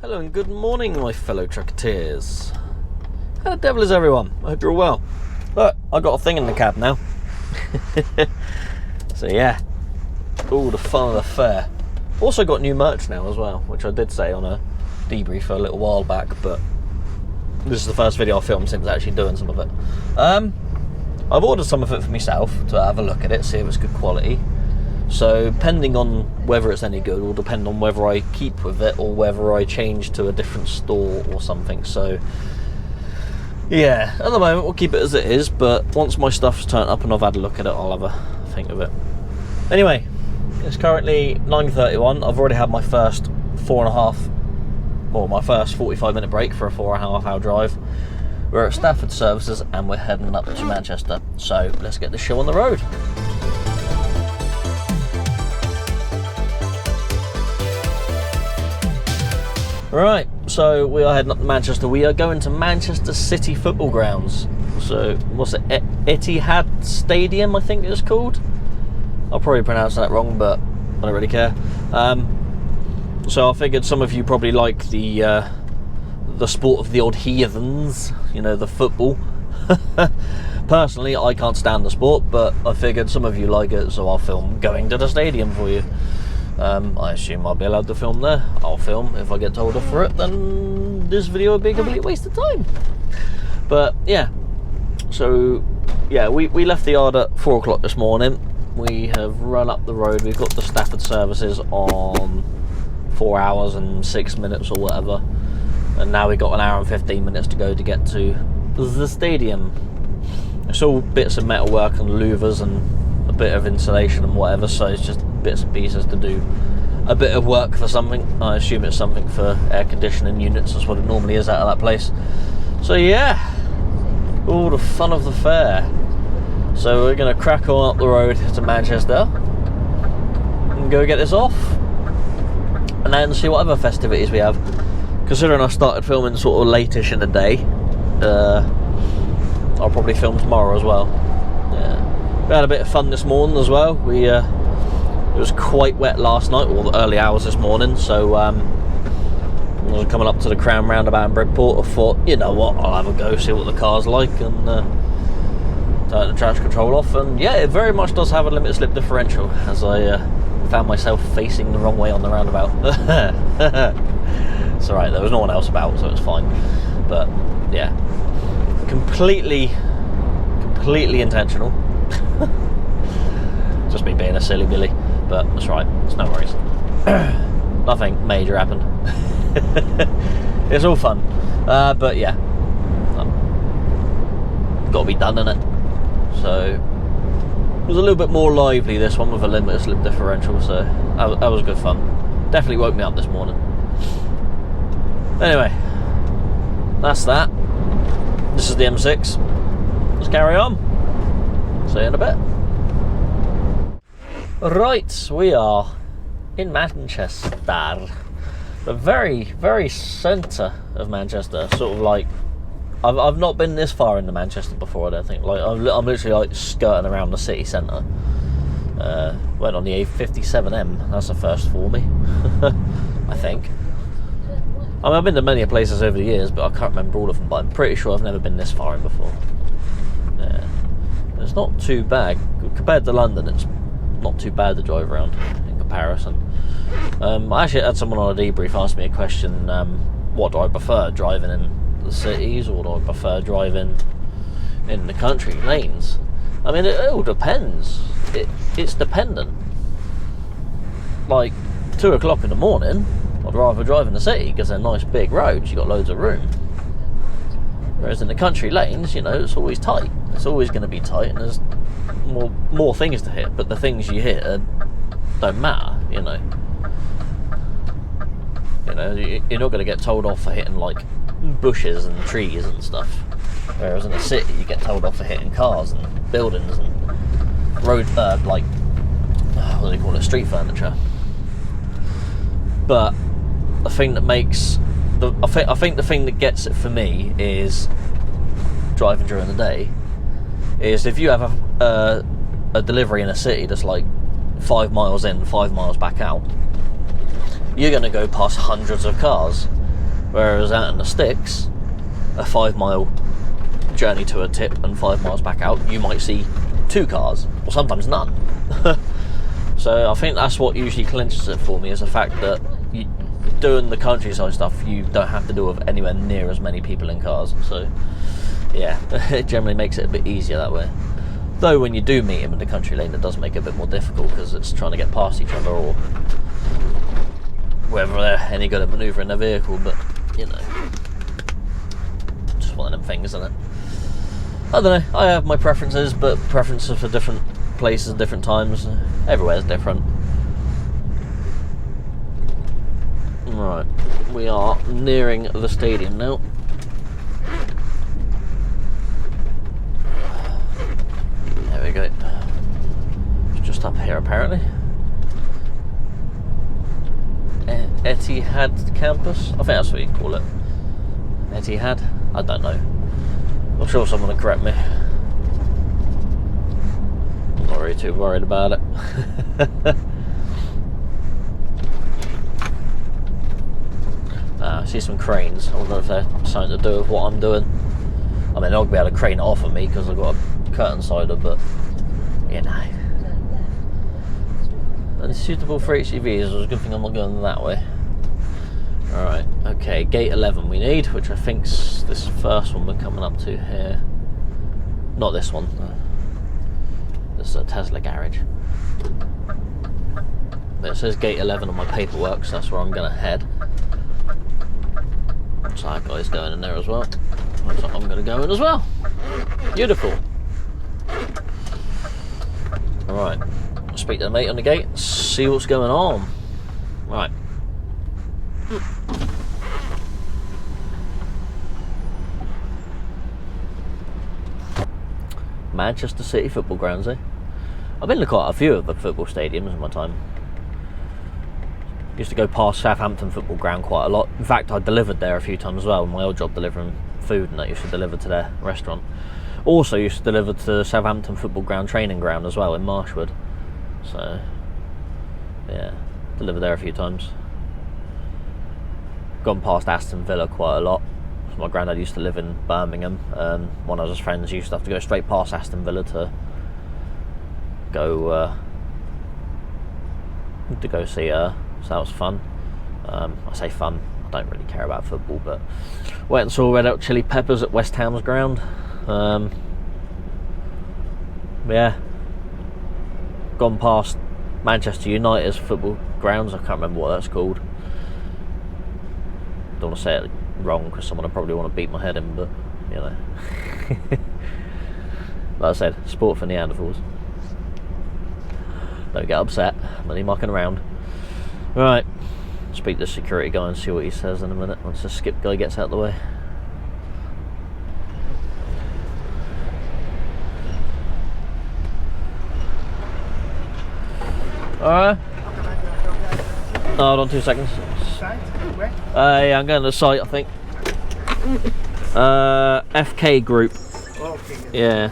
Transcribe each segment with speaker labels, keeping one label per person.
Speaker 1: Hello and good morning, my fellow trucketeers. How the devil is everyone? I hope you're all well. Look, I got a thing in the cab now. So yeah, all the fun of the fair. Also got new merch now as well, which I did say on a debrief a little while back, but this is the first video I filmed since actually doing some of it. I've ordered some of it for myself to have a look at it, see if it's good quality. So depending on whether it's any good will depend on whether I keep with it or whether I change to a different store or something. So yeah, at the moment we'll keep it as it is, but once my stuff's turned up and I've had a look at it, I'll have a think of it. Anyway, it's currently 9:31. I've already had my first my first 45-minute break for a 4.5 hour drive. We're at Stafford Services and we're heading up to Manchester. So let's get the show on the road. Right, so we are heading up to Manchester. We are going to Manchester City Football Grounds. So, what's it? Etihad Stadium, I think it's called. I'll probably pronounce that wrong, but I don't really care. So I figured some of you probably like the sport of the old heathens, you know, the football. Personally, I can't stand the sport, but I figured some of you like it, so I'll film going to the stadium for you. I assume I'll be allowed to film there. I'll film. If I get told off for it, then this video will be a complete waste of time. But yeah, so yeah, we left the yard at 4 o'clock this morning. We have run up the road. We've got the Stafford Services on 4 hours and 6 minutes or whatever, and now we've got an hour and 15 minutes to go to get to the stadium. It's all bits of metalwork and louvers and a bit of insulation and whatever, so it's just bits and pieces to do a bit of work for something. I assume it's something for air conditioning units. That's what it normally is out of that place. So yeah, all the fun of the fair. So we're going to crack on up the road to Manchester and go get this off, and then see what other festivities we have. Considering I started filming sort of late-ish in the day, I'll probably film tomorrow as well. Yeah. We had a bit of fun this morning as well. It was quite wet last night, or the early hours this morning, so I was coming up to the Crown roundabout in Bridport. I thought, you know what, I'll have a go, see what the car's like, and turn the traction control off, and yeah, it very much does have a limited slip differential, as I found myself facing the wrong way on the roundabout. It's alright, there was no one else about, so it's fine. But yeah, completely intentional. Just me being a silly Billy, but that's right, it's no worries. Nothing major happened. It's all fun, but yeah, got to be done, innit? So it was a little bit more lively, this one, with a limited slip differential, so that was good fun. Definitely woke me up this morning. Anyway, that's that. This is the M6. Let's carry on. See you in a bit. Right, we are in Manchester, the very, very centre of Manchester. Sort of like, I've not been this far into Manchester before, I don't think. Like, I'm literally like skirting around the city centre. Went on the A57M. That's a first for me, I think. I mean, I've been to many places over the years, but I can't remember all of them. But I'm pretty sure I've never been this far in before. Yeah, it's not too bad compared to London. It's not too bad to drive around in comparison. I actually had someone on a debrief ask me a question: what do I prefer, driving in the cities, or do I prefer driving in the country lanes? I mean, it all depends. It's dependent. Like 2 o'clock in the morning, I'd rather drive in the city because they're nice big roads, you got loads of room. Whereas in the country lanes, you know, it's always tight. It's always going to be tight, and there's more things to hit, but the things you hit don't matter, you know. You know, you're not going to get told off for hitting like bushes and trees and stuff. Whereas in the city, you get told off for hitting cars and buildings and road, like, what do they call it, street furniture. But the thing that makes I think the thing that gets it for me is driving during the day. Is if you have a delivery in a city that's like 5 miles in, 5 miles back out, you're going to go past hundreds of cars. Whereas out in the sticks, a 5-mile journey to a tip and 5 miles back out, you might see 2 cars, or sometimes none. So I think that's what usually clinches it for me, is the fact that doing the countryside stuff, you don't have to do with anywhere near as many people in cars. So yeah, it generally makes it a bit easier that way. Though when you do meet him in the country lane, it does make it a bit more difficult, because it's trying to get past each other, or whether they're any good at manoeuvring their vehicle. But you know, just one of them things, isn't it? I don't know, I have my preferences, but preferences for different places, different times. Everywhere's different. Right, we are nearing the stadium now. There we go. It's just up here apparently. Etihad campus? I think that's what you call it. Etihad? I don't know. I'm sure someone will correct me. I'm not really too worried about it. I see some cranes. I wonder if they're something to do with what I'm doing. I mean, I'll be able to crane it off of me because I've got a curtain sider, but you know. And it's suitable for HGVs, so it's a good thing I'm not going that way. Alright, okay, gate 11 we need, which I think's this first one we're coming up to here. Not this one. This is a Tesla garage. But it says gate 11 on my paperwork, so that's where I'm going to head. So that guy's going in there as well. Looks like I'm going to go in as well. Beautiful. Alright, speak to the mate on the gate, see what's going on. Right. Manchester City football grounds, eh? I've been to quite a few of the football stadiums in my time. Used to go past Southampton football ground quite a lot. In fact, I delivered there a few times as well. My old job delivering food, and that used to deliver to their restaurant. Also used to deliver to Southampton football ground training ground as well in Marshwood. So yeah, delivered there a few times. Gone past Aston Villa quite a lot. My granddad used to live in Birmingham, and one of his friends used to have to go straight past Aston Villa to go see her. So that was fun. I say fun, I don't really care about football, but went and saw Red Hot Chili Peppers at West Ham's ground. Yeah, gone past Manchester United's football grounds. I can't remember what that's called. Don't want to say it wrong because someone will probably want to beat my head in, but you know. Like I said, sport for Neanderthals. Don't get upset, I'm only mucking around. Right, speak to the security guy and see what he says in a minute once the skip guy gets out of the way. Alright. Hold on 2 seconds. Yeah, I'm going to the site, I think. FK Group. Yeah.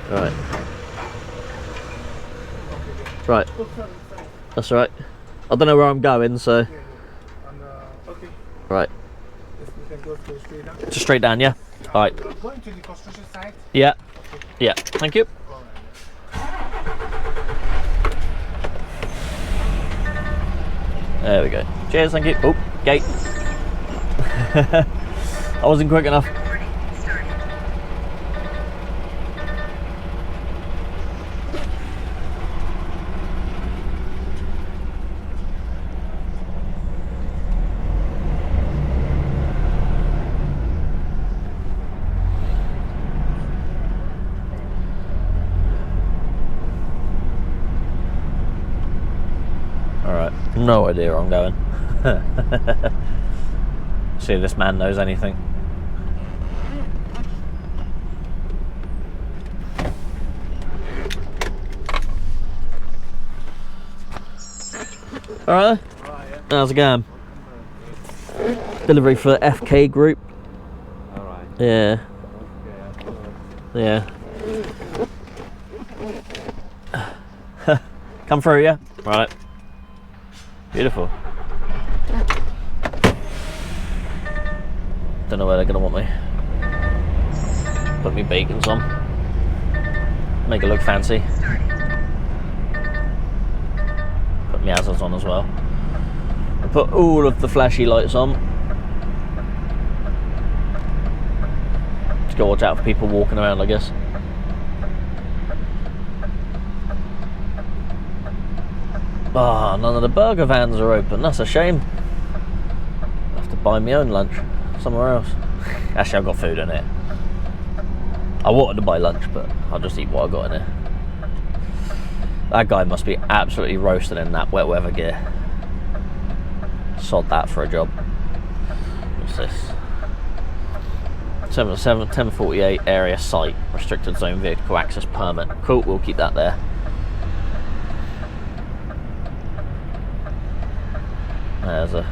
Speaker 1: Right. Right. That's right. I don't know where I'm going, so.
Speaker 2: Okay.
Speaker 1: Right.
Speaker 2: We can go straight down.
Speaker 1: Just straight down, yeah? Alright.
Speaker 2: Going to the construction site?
Speaker 1: Yeah.
Speaker 2: Okay.
Speaker 1: Yeah. Thank you. There we go. Cheers, thank you. Oh, gate. I wasn't quick enough. No idea where I'm going. See if this man knows anything. Alright, how's it going? Delivery for FK Group.
Speaker 3: Alright.
Speaker 1: Yeah.
Speaker 3: Okay.
Speaker 1: Yeah. Come through, yeah? Right. Beautiful. Don't know where they're gonna want me. Put me bacons on. Make it look fancy. Put my hazards on as well. I put all of the flashy lights on. Just gotta watch out for people walking around, I guess. Ah, none of the burger vans are open. That's a shame. I have to buy my own lunch somewhere else. Actually, I've got food in it. I wanted to buy lunch, but I'll just eat what I got in it. That guy must be absolutely roasting in that wet weather gear. Sod that for a job. What's this? 1048 area site, restricted zone vehicle access permit. Cool, we'll keep that there. There's a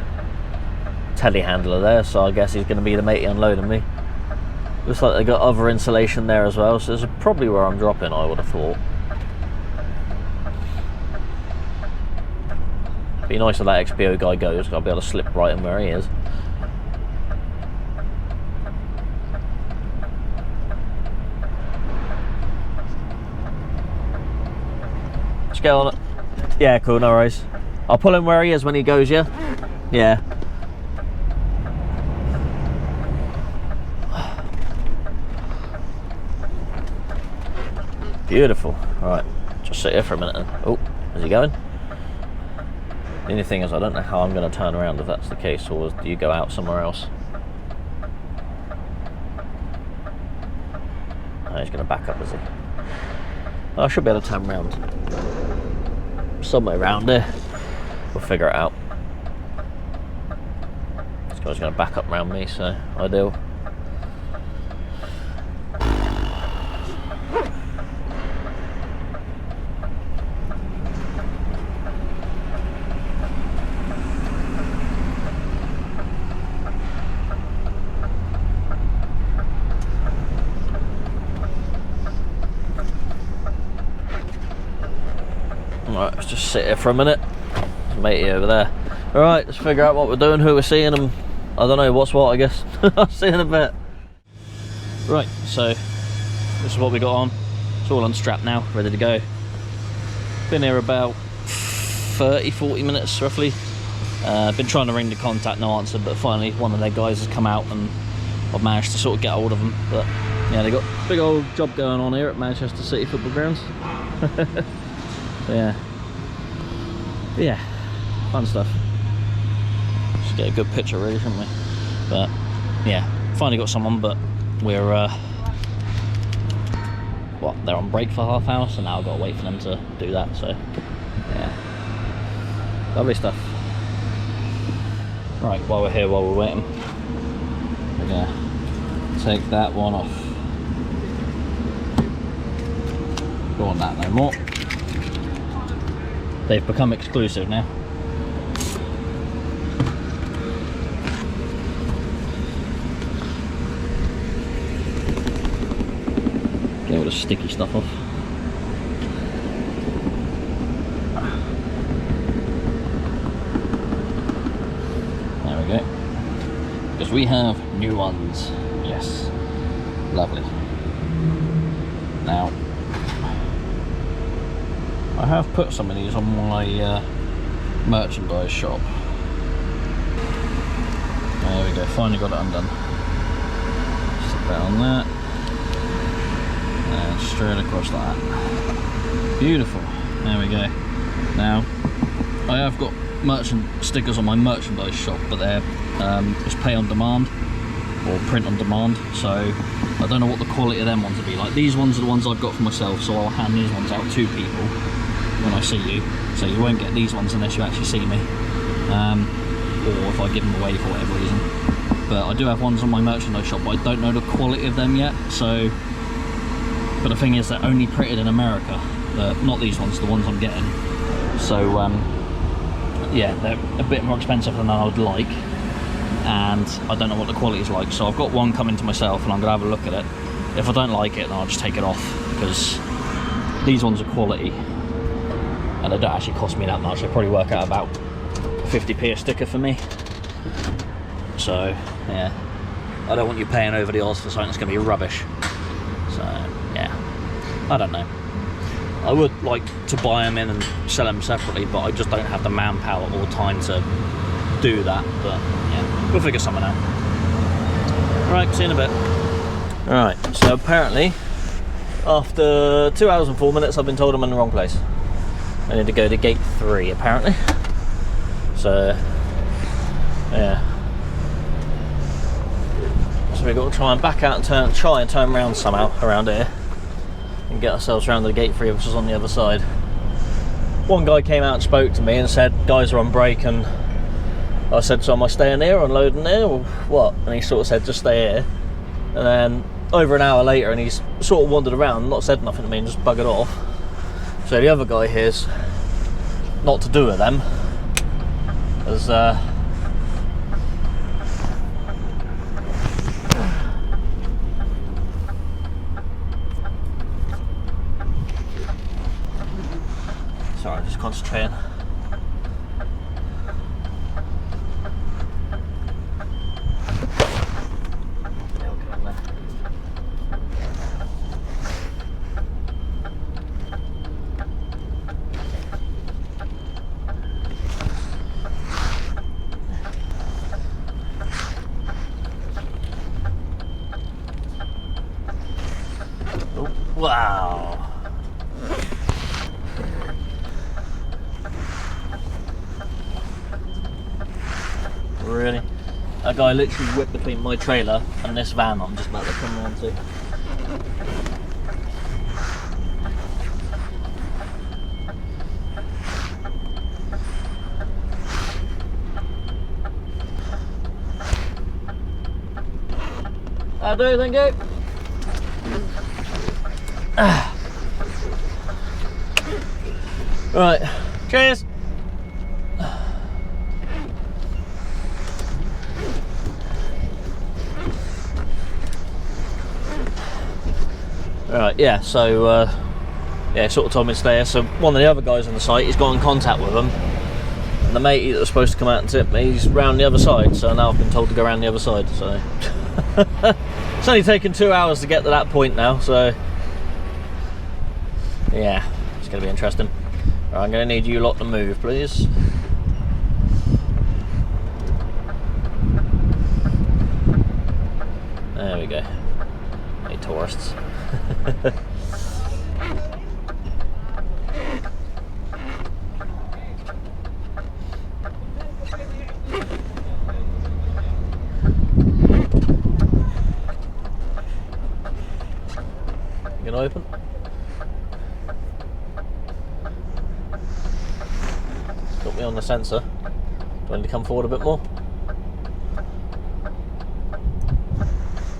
Speaker 1: telehandler there, so I guess he's going to be the matey unloading me. Looks like they got other insulation there as well, so this is probably where I'm dropping, I would have thought. Be nice if that XPO guy goes, I'll be able to slip right in where he is. Let's get on it. Yeah, cool, no worries. I'll pull him where he is when he goes, yeah? Yeah. Beautiful. Alright, just sit here for a minute then. Oh, is he going? The only thing is, I don't know how I'm going to turn around if that's the case, or do you go out somewhere else? Oh, he's going to back up, is he? Oh, I should be able to turn around. Somewhere around there. We'll figure it out. This guy's going to back up around me, so ideal. Alright, let's just sit here for a minute. There's a matey over there. Alright, let's figure out what we're doing, who we're seeing, and I don't know what's what, I guess. I'll see you in a bit. Right, so this is what we got on. It's all unstrapped now, ready to go. Been here about 30-40 minutes roughly. Been trying to ring the contact, no answer, but finally one of their guys has come out and I've managed to sort of get hold of them. But yeah, they got a big old job going on here at Manchester City Football Grounds. Yeah. Yeah, fun stuff. Just get a good picture really, shouldn't we? But yeah, finally got someone, but we're what, they're on break for half hour, so now I've got to wait for them to do that, so yeah. Lovely stuff. Right, while we're here, while we're waiting, we're gonna take that one off. Don't want that no more. They've become exclusive now. Get all the sticky stuff off. There we go. Because we have new ones. Yes. Lovely. Now, I have put some of these on my merchandise shop. There we go, finally got it undone. Stick that on that. And straight across that. Beautiful. There we go. Now, I have got merchant stickers on my merchandise shop, but they're just pay on demand or print on demand, so I don't know what the quality of them ones will be like. These ones are the ones I've got for myself, so I'll hand these ones out to people when I see you, so you won't get these ones unless you actually see me, or if I give them away for whatever reason. But I do have ones on my merchandise shop, but I don't know the quality of them yet, so, but the thing is they're only printed in America, not these ones, the ones I'm getting, so yeah, they're a bit more expensive than I would like, and I don't know what the quality is like, so I've got one coming to myself and I'm gonna have a look at it. If I don't like it, then I'll just take it off, because these ones are quality and they don't actually cost me that much. They probably work out about 50p a sticker for me. So yeah, I don't want you paying over the odds for something that's going to be rubbish. So yeah, I don't know. I would like to buy them in and sell them separately, but I just don't have the manpower or time to do that. But yeah, we'll figure something out. Right, see you in a bit. Right, so apparently after 2 hours and 4 minutes I've been told I'm in the wrong place. I need to go to gate 3 apparently. So yeah, so we've got to try and back out and try and turn around somehow around here and get ourselves around to the gate 3, which is on the other side. One guy came out and spoke to me and said guys are on break, and I said, so am I staying here or unloading here or what? And he sort of said just stay here. And then over an hour later, and he's sort of wandered around, not said nothing to me and just buggered off. So the other guy here's not to do with them, as sorry, I'm just concentrating. Wow. Really? That guy literally whipped between my trailer and this van I'm just about to come around to. That'll do, thank you. Right, cheers. Right, yeah, so yeah, sort of told me to stay here. So one of the other guys on the site, he's got in contact with them, and the matey that was supposed to come out and tip me, he's round the other side, so now I've been told to go around the other side. So it's only taken 2 hours to get to that point now, so yeah, it's going to be interesting. Right, I'm going to need you lot to move, please. There we go. Hey, tourists. You gonna open? Got me on the sensor. Do I need to come forward a bit more?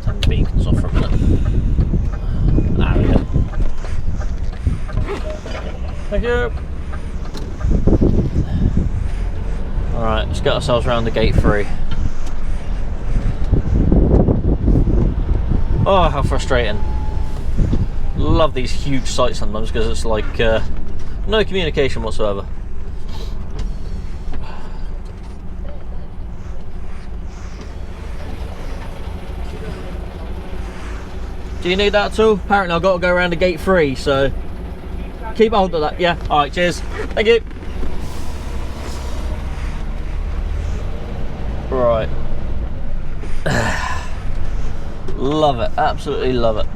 Speaker 1: Turn the beacons off for a minute. There we go. Thank you. Alright, let's get ourselves around the gate 3. Oh, how frustrating. Love these huge sites sometimes because it's like no communication whatsoever. Do you need that at all? Apparently I've got to go around to gate 3, so keep hold of that. Yeah, alright, cheers. Thank you. Right. Love it, absolutely love it.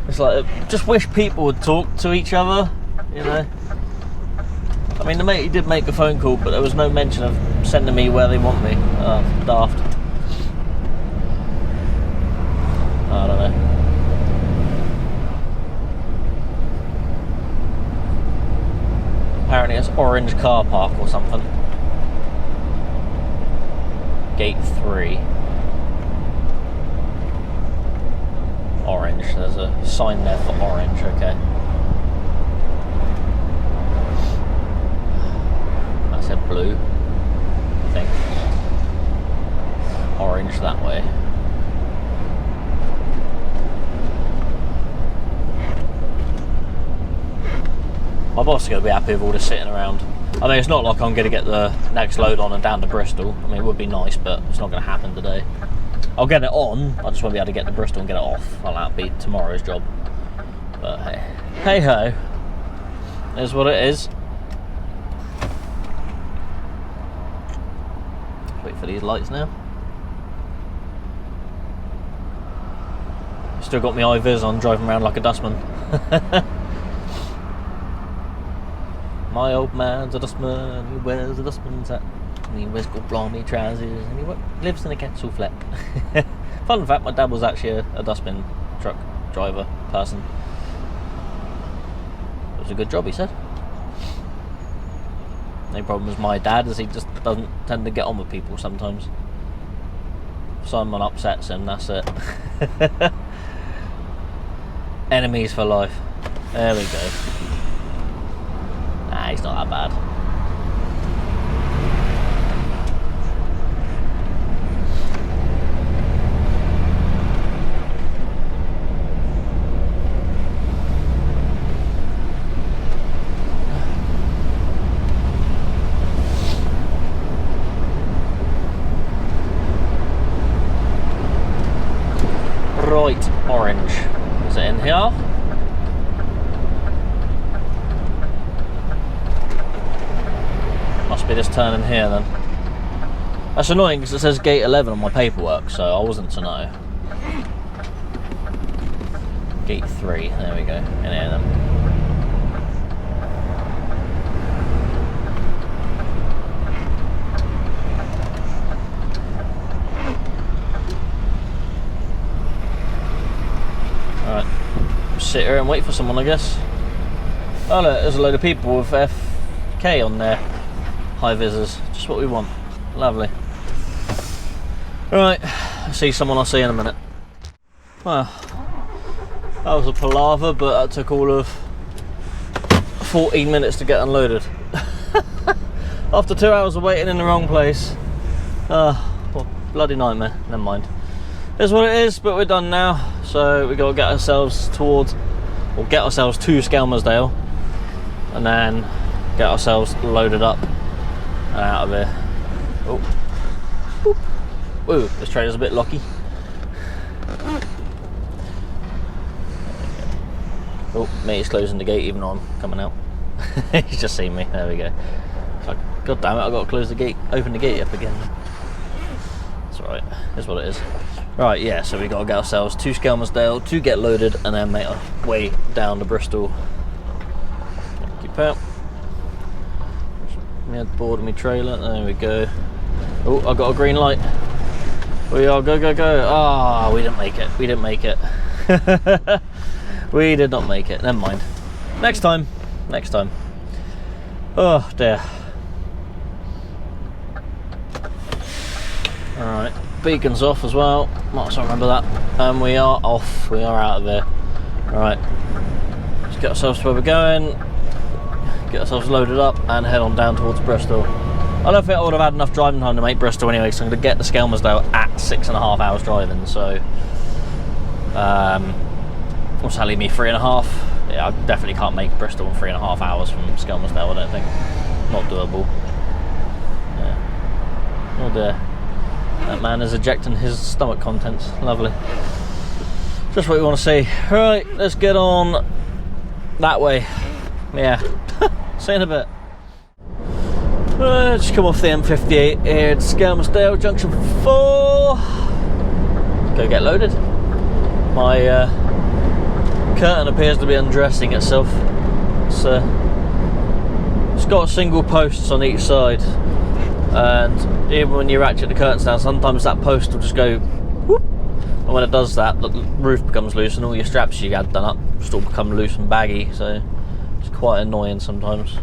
Speaker 1: It's like, just wish people would talk to each other, you know. I mean, the matey did make a phone call, but there was no mention of sending me where they want me. Daft. I don't know. Apparently it's orange car park or something. Gate 3. Orange, there's a sign there for orange, okay. That said blue, I think. orange that way. My boss is going to be happy with all this sitting around. I mean, it's not like I'm going to get the next load on and down to Bristol. I mean, it would be nice, but it's not going to happen today. I'll get it on, I just won't be able to get to Bristol and get it off. Well, that'll be tomorrow's job. But hey, hey ho, is what it is. Wait for these lights now. Still got my eye vis on, driving around like a dustman. My old man's a dustman, he wears a dustman's hat, and he wears gold blimey trousers, and he lives in a council flat. Fun fact, my dad was actually a dustbin truck driver person. It was a good job, he said. The only problem with my dad is he just doesn't tend to get on with people sometimes. If someone upsets him, that's it. Enemies for life. There we go. Nah, he's not that bad. Right, orange. Is it in here? Must be this turn in here then. That's annoying because it says gate 11 on my paperwork, so I wasn't to know. Gate 3, there we go, in here then. Alright, sit here and wait for someone, I guess. Oh look, there's a load of people with FK on there. High visors, just what we want. Lovely. Right, see someone I'll see in a minute. Well, that was a palaver, but that took all of 14 minutes to get unloaded. After 2 hours of waiting in the wrong place. Well, bloody nightmare, never mind. It's what it is, but we're done now. So we got to get ourselves to Skelmersdale, and then get ourselves loaded up and out of here. Oh, whoop. Whoa, this trailer's a bit locky. Oh, mate's closing the gate even though I'm coming out. He's just seen me. There we go. It's like, God damn it, I've got to close the gate, open the gate up again. It's alright, that's what it is. Right, yeah, so we got to get ourselves to Skelmersdale to get loaded and then make our way down to Bristol. Keep out. Me head board of my trailer, there we go. Oh, I got a green light. We are, go, go, go. Ah, we didn't make it, we didn't make it. We did not make it, never mind. Next time, next time. Oh dear. Alright, beacon's off as well. Might as well remember that. And we are off, we are out of there. Alright, let's get ourselves to where we're going. Get ourselves loaded up and head on down towards Bristol. I don't think I would have had enough driving time to make Bristol anyway, so I'm going to get to Skelmersdale at 6.5 hours driving, so what's that leave me, 3.5? Yeah, I definitely can't make Bristol in 3.5 hours from Skelmersdale, I don't think. Not doable. Yeah. Oh dear. That man is ejecting his stomach contents. Lovely. Just what we want to see. Right, let's get on that way. Yeah. See you in a bit. Just come off the M58 here at Skelmersdale, junction 4. Go get loaded. My curtain appears to be undressing itself. It's got single posts on each side, and even when you ratchet the curtains down, sometimes that post will just go whoop, and when it does that, the roof becomes loose and all your straps you had done up just all become loose and baggy, so it's quite annoying sometimes.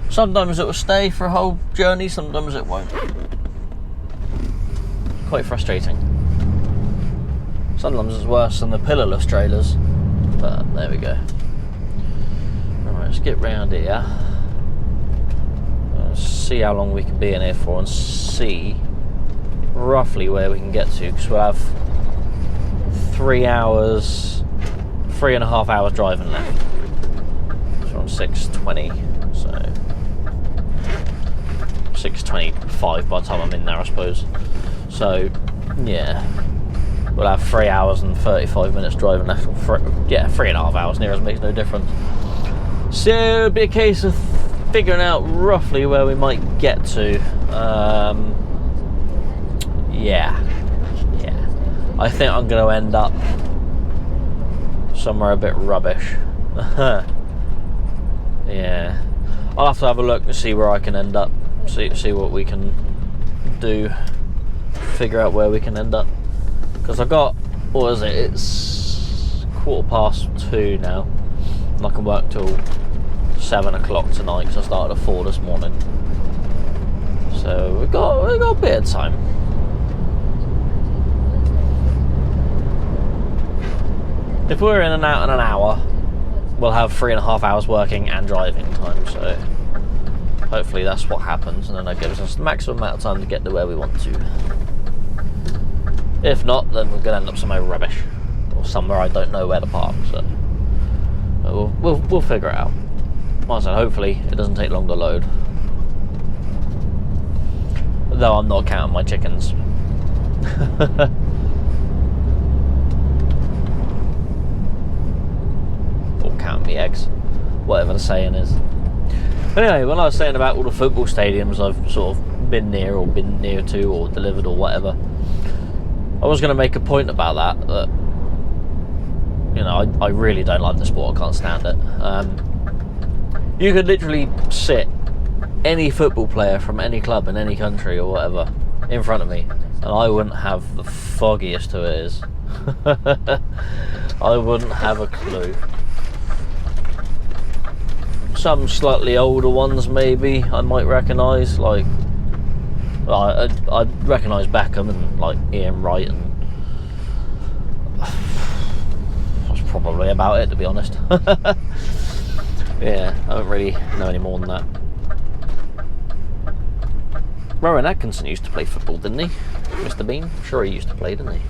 Speaker 1: Sometimes it will stay for a whole journey, sometimes it won't. Quite frustrating. Sometimes it's worse than the pillarless trailers, but there we go. Alright, let's get round here. Let's see how long we can be in here for and see roughly where we can get to, because we'll have 3.5 hours driving left from 6:20, so 6:25 by the time I'm in there, I suppose. So yeah, we'll have 3 hours and 35 minutes driving left. Yeah, 3.5 hours near us makes no difference. So it'll be a case of figuring out roughly where we might get to. Yeah, I think I'm going to end up somewhere a bit rubbish. Yeah, I'll have to have a look and see where I can end up, see what we can do, figure out where we can end up, because I've got, what is it, it's 2:15 now, and I can work till 7 o'clock tonight, because I started at 4 this morning, so we've got a bit of time. If we're in and out in an hour, we'll have 3.5 hours working and driving time, so hopefully that's what happens, and then that gives us the maximum amount of time to get to where we want to. If not, then we're going to end up somewhere rubbish, or somewhere I don't know where to park, so we'll figure it out. Like I said, hopefully it doesn't take long to load, though I'm not counting my chickens. Count me eggs, whatever the saying is. But anyway, when I was saying about all the football stadiums I've sort of been near or been near to or delivered or whatever, I was going to make a point about that you know, I really don't like the sport. I can't stand it. You could literally sit any football player from any club in any country or whatever in front of me and I wouldn't have the foggiest who it is. I wouldn't have a clue. Some slightly older ones maybe I might recognise, like I'd recognise Beckham and like Ian Wright, and that's probably about it, to be honest. Yeah, I don't really know any more than that. Rowan Atkinson used to play football, didn't he? Mr. Bean? I'm sure he used to play, didn't he?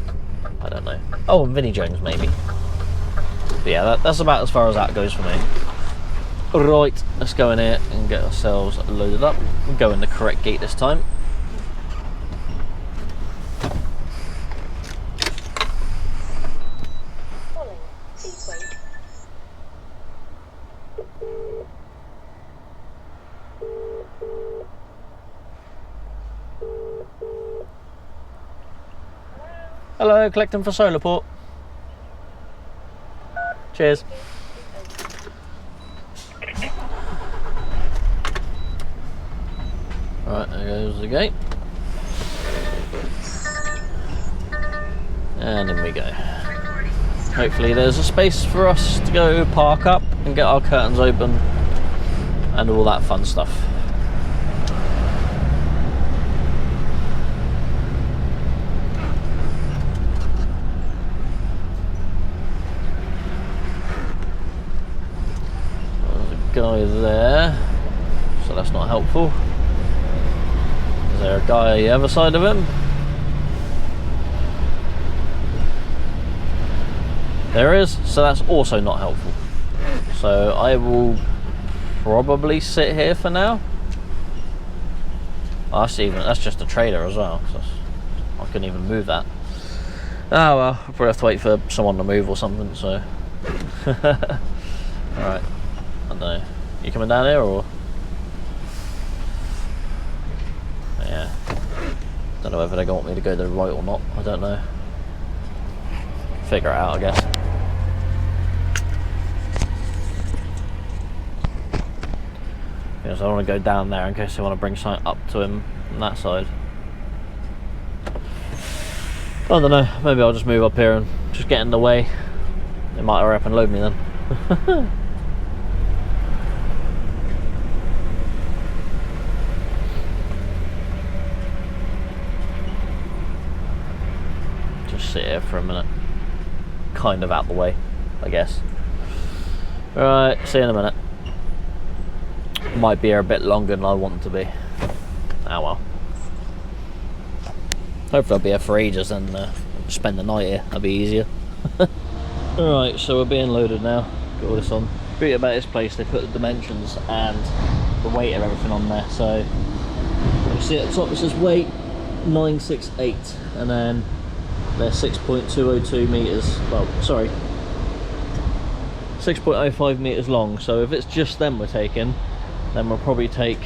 Speaker 1: I don't know. Oh, and Vinnie Jones maybe. But yeah, that's about as far as that goes for me. Right, let's go in here and get ourselves loaded up. We'll go in the correct gate this time. Hello, collecting for Solarport. Cheers. Right, there goes the gate. And in we go. Hopefully there's a space for us to go park up and get our curtains open and all that fun stuff. There's a guy there, so that's not helpful. Is there a guy on the other side of him? There is, so that's also not helpful. So I will probably sit here for now. Oh, that's just a trailer as well, so I couldn't even move that. Oh well, I'll probably have to wait for someone to move or something, so. Alright, I don't know. You coming down here or? Yeah. Don't know whether they want me to go to the right or not. I don't know. Figure it out, I guess. Because I want to go down there in case they want to bring something up to him on that side. I don't know. Maybe I'll just move up here and just get in the way. They might hurry up and load me then. Sit here for a minute, kind of out the way, I guess. Right, see you in a minute. Might be here a bit longer than I want to be. Ah well. Hopefully I'll be here for ages and spend the night here. That'll be easier. Alright, so we're being loaded now. Got all this on. Beauty about this place, they put the dimensions and the weight of everything on there. So you see at the top it says weight 968, and then they're 6.202 meters. Well, sorry, 6.05 meters long. So if it's just them we're taking, then we'll probably take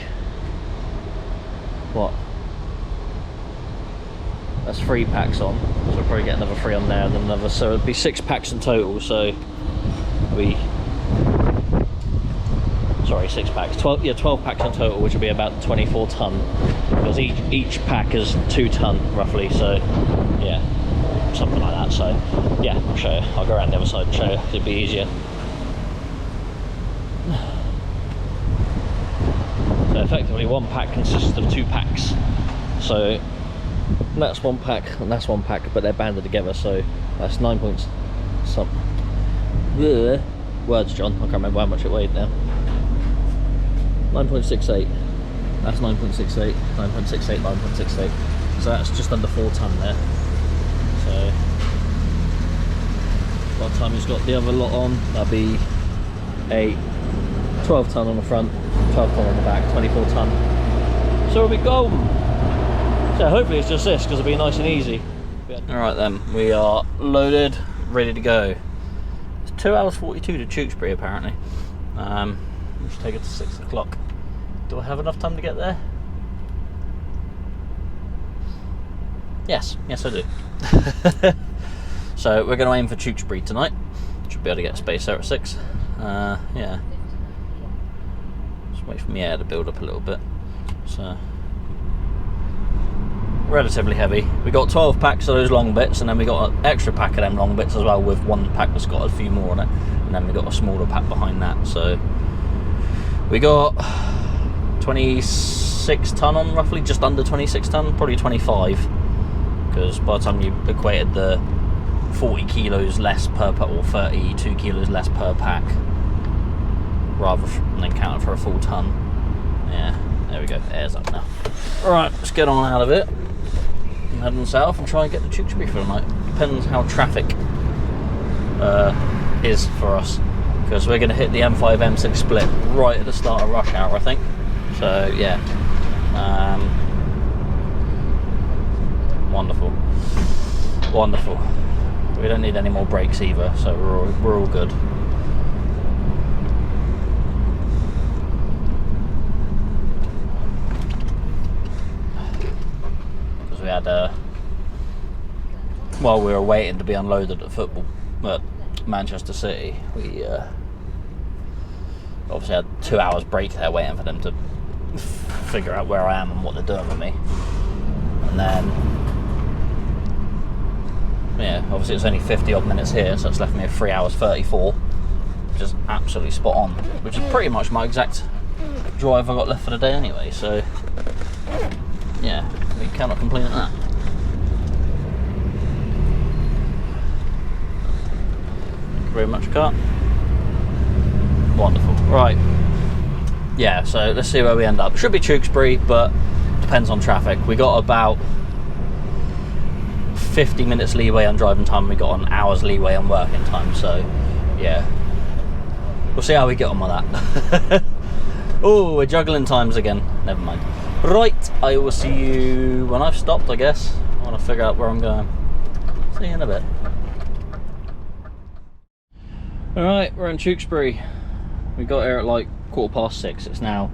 Speaker 1: what? That's 3 packs on. So we'll probably get another 3 on there, and then another. So it'd be 6 packs in total. So we. Sorry, 6 packs. 12, yeah, 12 packs in total, which will be about 24 ton, because each pack is 2 ton roughly. So yeah, something like that. So yeah, I'll show you. I'll go around the other side and show you. It'd be easier. So effectively, one pack consists of 2 packs. So that's 1 pack and that's 1 pack, but they're banded together. So that's 9 points. Some words, John. I can't remember how much it weighed now. 9.68. That's 9.68, 9.68, 9.68. So that's just under 4 ton there. So by the time he's got the other lot on, that'll be 12 ton on the front, 12 ton on the back, 24 ton. So we'll be golden. So hopefully it's just this, because it'll be nice and easy. Alright then, we are loaded, ready to go. It's 2 hours 42 to Tewkesbury apparently. Let's take it to 6 o'clock. Do I have enough time to get there? Yes, yes I do. So we're going to aim for Tewkesbury tonight. Should be able to get a space there at 6. Yeah. Just wait for the air to build up a little bit. So relatively heavy. We got 12 packs of those long bits, and then we got an extra pack of them long bits as well, with 1 pack that's got a few more on it, and then we got a smaller pack behind that. So we got 26 ton on, roughly, just under 26 ton, probably 25, because by the time you equated the 40 kilos less per pack, or 32 kilos less per pack, rather than counted for a full ton. Yeah, there we go, air's up now. Alright, let's get on out of it. I'm heading south and try and get to Tewkesbury for the night. Depends how traffic is for us, because we're going to hit the M5 M6 split right at the start of rush hour, I think. So yeah, wonderful, wonderful. We don't need any more brakes either, so we're all good. Because we had while we were waiting to be unloaded at football at Manchester City, we obviously had 2 hours break there waiting for them to figure out where I am and what they're doing with me. And then yeah, obviously it's only 50 odd minutes here, so it's left me at 3 hours 34, which is absolutely spot on, which is pretty much my exact drive I got left for the day anyway. So yeah, we cannot complain at that. Thank you very much, car. Wonderful. Right, yeah, so let's see where we end up. Should be Tewkesbury, but depends on traffic. We got about 50 minutes leeway on driving time, we got an hour's leeway on working time, so yeah, we'll see how we get on with that. Oh, we're juggling times again, never mind. Right, I will see you when I've stopped, I guess. I want to figure out where I'm going. See you in a bit. Alright, we're in Tewkesbury. We got here at like 6:15. It's now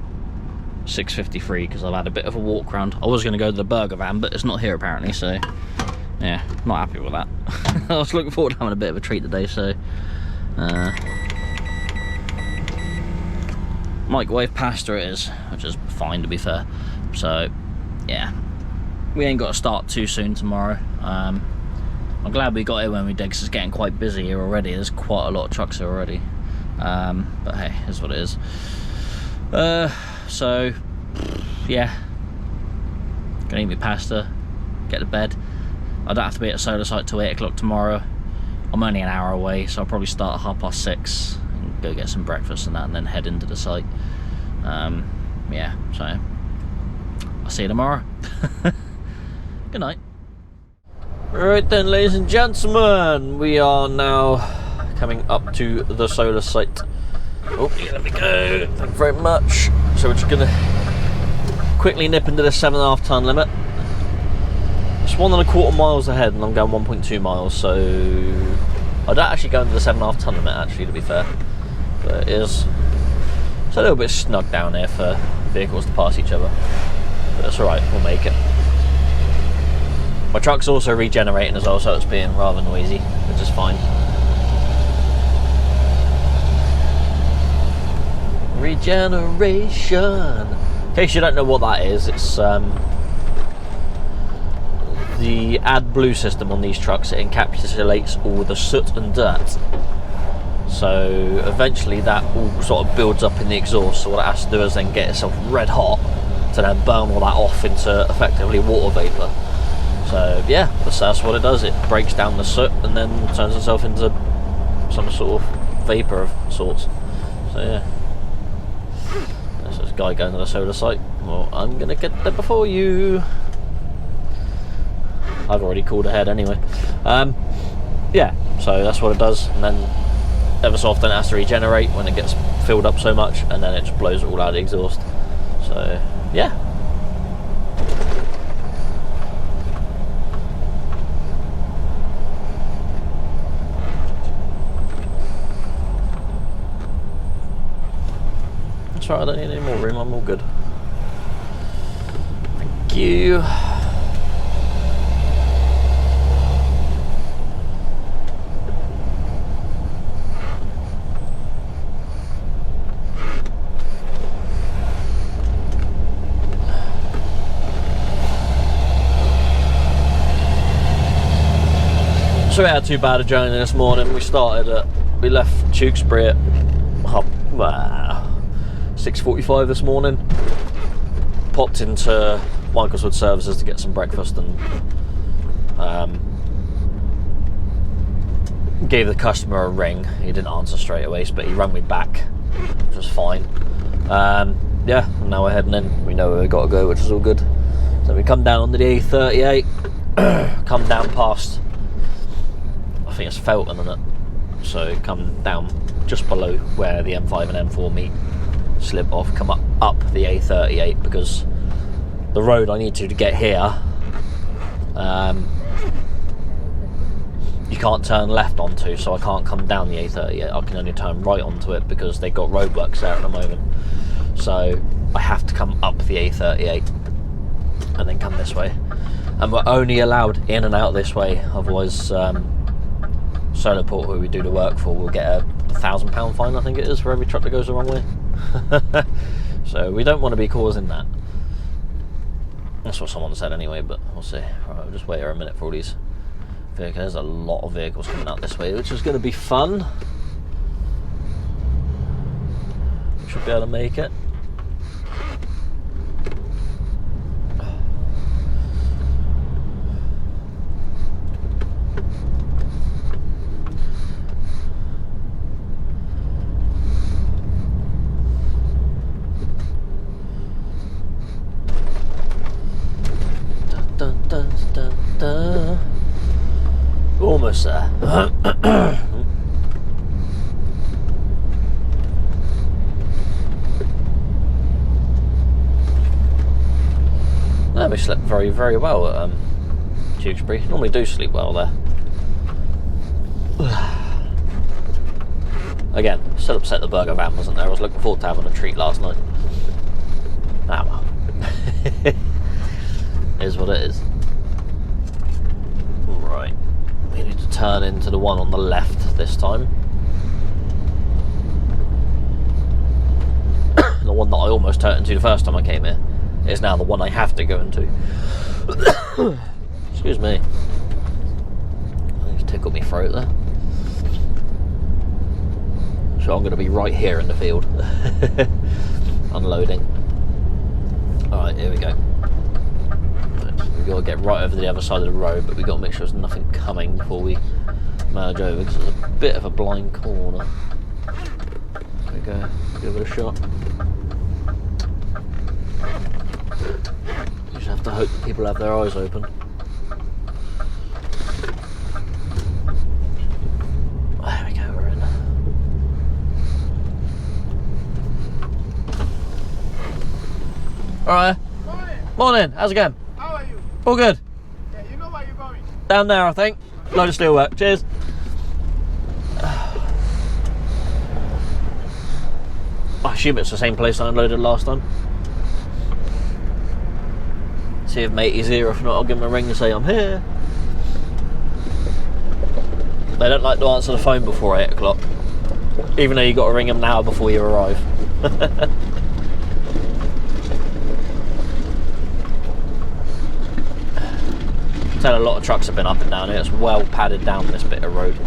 Speaker 1: 6:53 because I've had a bit of a walk round. I was going to go to the burger van, but it's not here apparently, so yeah, not happy with that. I was looking forward to having a bit of a treat today, so microwave pasta it is, which is fine to be fair. So yeah, we ain't got to start too soon tomorrow. I'm glad we got here when we did, because it's getting quite busy here already. There's quite a lot of trucks here already, but hey, it's what it is. So yeah, gonna eat my pasta, get to bed. I don't have to be at a solar site till 8 o'clock tomorrow. I'm only an hour away, so I'll probably start at 6:30 and go get some breakfast and that, and then head into the site. Yeah, so I'll see you tomorrow. Good night. Right then, ladies and gentlemen, we are now coming up to the solar site. Oh, yeah, let me go. Thank you very much. So we're just going to quickly nip into the 7.5 ton limit. It's 1.25 miles ahead, and I'm going 1.2 miles. So I don't actually go into the 7.5 ton limit, actually, to be fair. But it's a little bit snug down here for vehicles to pass each other. But that's alright, we'll make it. My truck's also regenerating as well, so it's being rather noisy, which is fine. Regeneration. In case you don't know what that is, it's the AdBlue system on these trucks. It encapsulates all the soot and dirt. So eventually that all sort of builds up in the exhaust. So what it has to do is then get itself red hot to then burn all that off into effectively water vapour. So yeah, that's what it does. It breaks down the soot and then turns itself into some sort of vapour of sorts. So yeah, there's this guy going to the solar site. Well, I'm gonna get there before you. I've already called ahead anyway. Yeah, so that's what it does, and then ever so often it has to regenerate when it gets filled up so much, and then it just blows it all out of the exhaust. So yeah. That's right, I don't need any more room, I'm all good. Thank you. So we had too bad a journey this morning. We left Tewkesbury at 6:45 this morning. Popped into Michael's Wood Services to get some breakfast and gave the customer a ring. He didn't answer straight away, but he rang me back, which was fine. Yeah, and now we're heading in. We know where we've got to go, which is all good. So we come down onto the A38, come down past, I think it's Felton, isn't it? So come down just below where the M5 and M4 meet, slip off, come up the A38, because the road I need to get here, you can't turn left onto, so I can't come down the A38. I can only turn right onto it because they've got roadworks there at the moment. So I have to come up the A38 and then come this way. And we're only allowed in and out this way, otherwise Solarport, who we do the work for, will get a £1,000 fine, I think it is, for every truck that goes the wrong way. So we don't want to be causing that. That's what someone said anyway, but we'll see. Right, we'll just wait here a minute for all these vehicles. There's a lot of vehicles coming out this way, which is going to be fun. We should be able to make it. Almost there. We slept very, very well at Tewkesbury. Normally do sleep well there. Again, still upset the burger van wasn't there. I was looking forward to having a treat last night. Ah well. Is what it is. Right. We need to turn into the one on the left this time. The one that I almost turned into the first time I came here is now the one I have to go into. Excuse me. I just tickled my throat there. So I'm going to be right here in the field. Unloading. Alright, here we go. We've got to get right over to the other side of the road, but we've got to make sure there's nothing coming before we merge over, because it's a bit of a blind corner. There we go, give it a shot. You just have to hope that people have their eyes open. Alright.
Speaker 2: Morning.
Speaker 1: Morning, how's it going?
Speaker 2: How are you?
Speaker 1: All good.
Speaker 2: Yeah, you know where you're going?
Speaker 1: Down there, I think. Load of steel work. Cheers. I assume it's the same place I unloaded last time. See if matey's here. If not, I'll give him a ring and say I'm here. They don't like to answer the phone before 8 o'clock. Even though you've got to ring them now before you arrive. Tell a lot of trucks have been up and down here. It's well padded down this bit of road.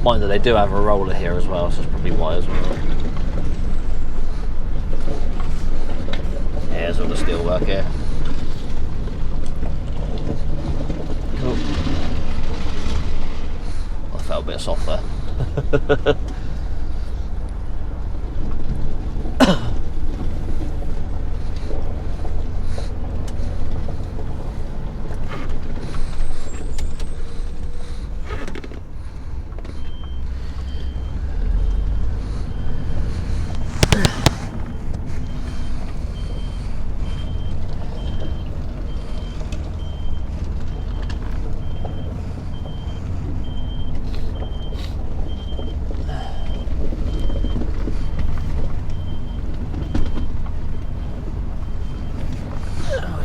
Speaker 1: Mind that they do have a roller here as well, so that's probably why as well. Here's all the steel work here. Cool. I felt a bit soft there.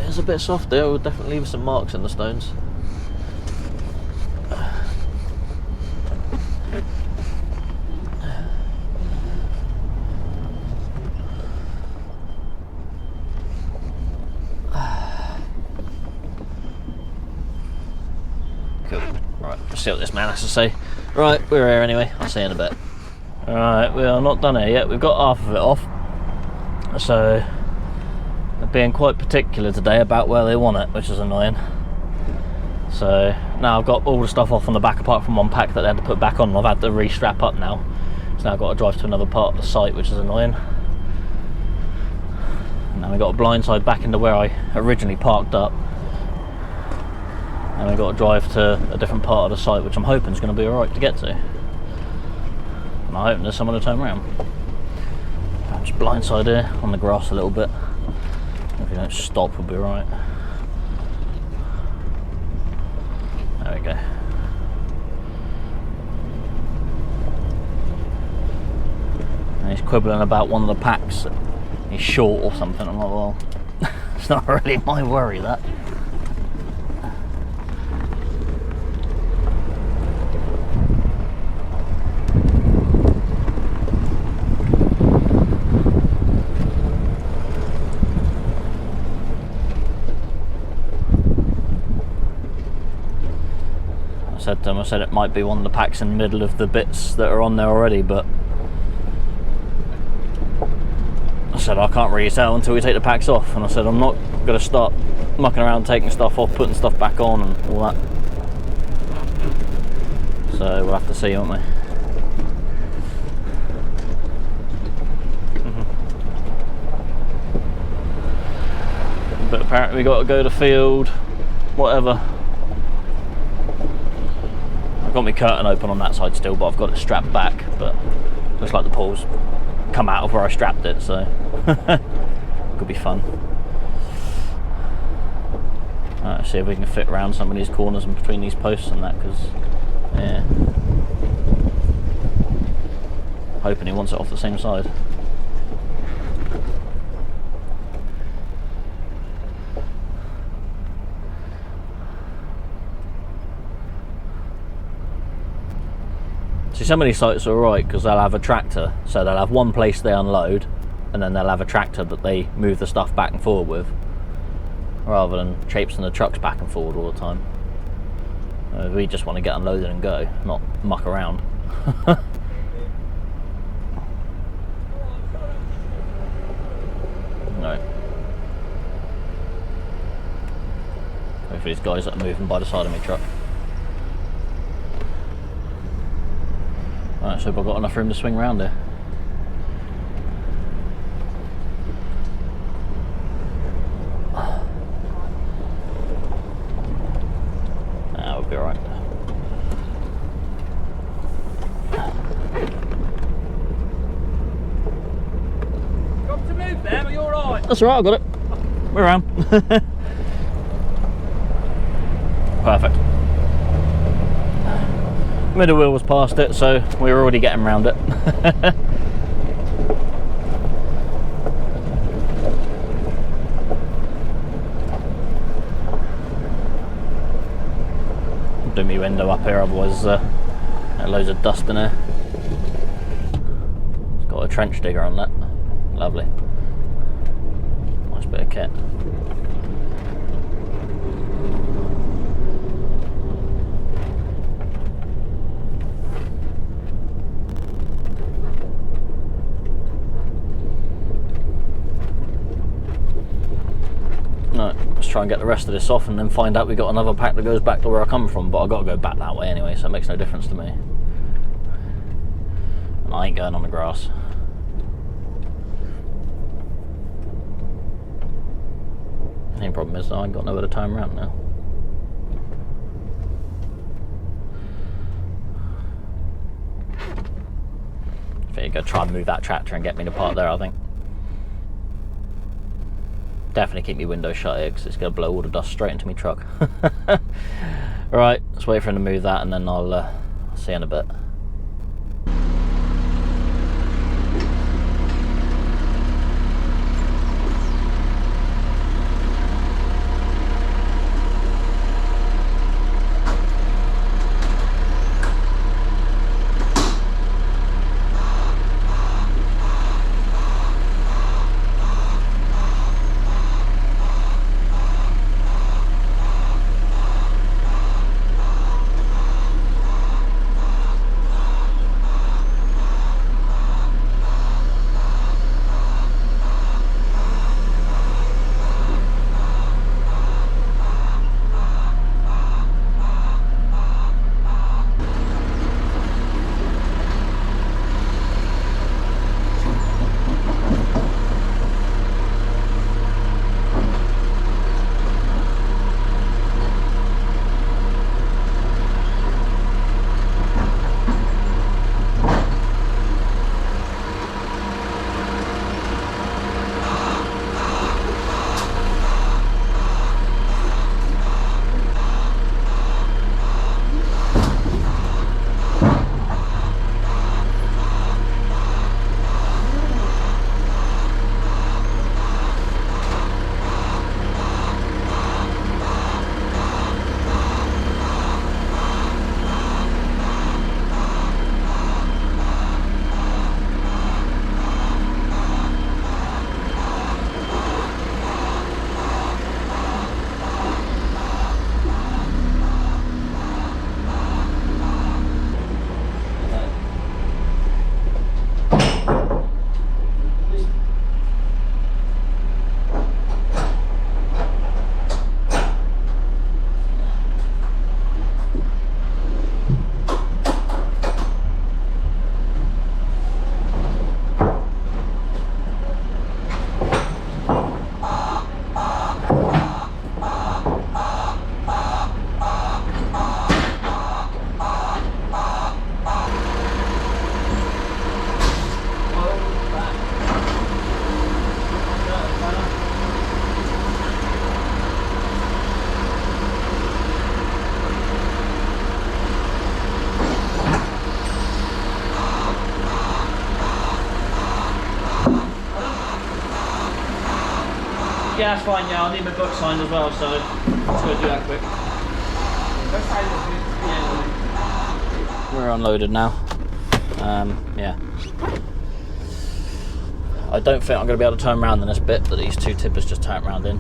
Speaker 1: It's a bit soft there. We'll definitely leave some marks in the stones. Cool. Right, let's see what this man has to say. Right, we're here anyway. I'll see you in a bit. Alright, we are not done here yet. We've got half of it off. So they're being quite particular today about where they want it, which is annoying. So now I've got all the stuff off on the back apart from one pack that they had to put back on. I've had to re-strap up now. So now I've got to drive to another part of the site, which is annoying. Now we've got a blind side back into where I originally parked up. And we've got to drive to a different part of the site, which I'm hoping is going to be alright to get to. And I'm hoping there's someone to turn around. I'm just blindside here on the grass a little bit. If you don't stop, we'll be alright. There we go. And he's quibbling about one of the packs. He's short or something. I'm like, well, it's not really my worry, that. I said it might be one of the packs in the middle of the bits that are on there already, but I said I can't really tell until we take the packs off, and I said I'm not going to start mucking around taking stuff off, putting stuff back on and all that. So we'll have to see, won't we? But apparently we got to go to field, whatever. I've got my curtain open on that side still, but I've got it strapped back, but looks like the pole's come out of where I strapped it, so could be fun. Let's see if we can fit around some of these corners and between these posts and that, because yeah, hoping he wants it off the same side. See, some of these sites are alright because they'll have a tractor, so they'll have one place they unload and then they'll have a tractor that they move the stuff back and forward with, rather than traipsing the trucks back and forward all the time. We just want to get unloaded and go, not muck around. No. Wait for these guys that are moving by the side of my truck. Right, so I've got enough room to swing around here. We'll be alright.
Speaker 4: Got to move there, are you alright?
Speaker 1: That's alright, I've got it.
Speaker 4: I
Speaker 1: we're around. Perfect. Middle wheel was past it, so we were already getting around it. Do my window up here, otherwise there's loads of dust in here. It's got a trench digger on that. Lovely. Nice bit of kit. No, let's try and get the rest of this off and then find out we got another pack that goes back to where I come from, but I've got to go back that way anyway, so it makes no difference to me. And I ain't going on the grass. The only problem is I ain't got nowhere to turn around now. I think you're going to try and move that tractor and get me to park there, I think. Definitely keep my window shut here because it's going to blow all the dust straight into my truck. Right, let's wait for him to move that and then I'll see you in a bit. Yeah, that's fine, yeah, I'll need my book signed as well, so let's go do that quick. We're unloaded now. Yeah. I don't think I'm going to be able to turn around in this bit that these two tippers just turned around in.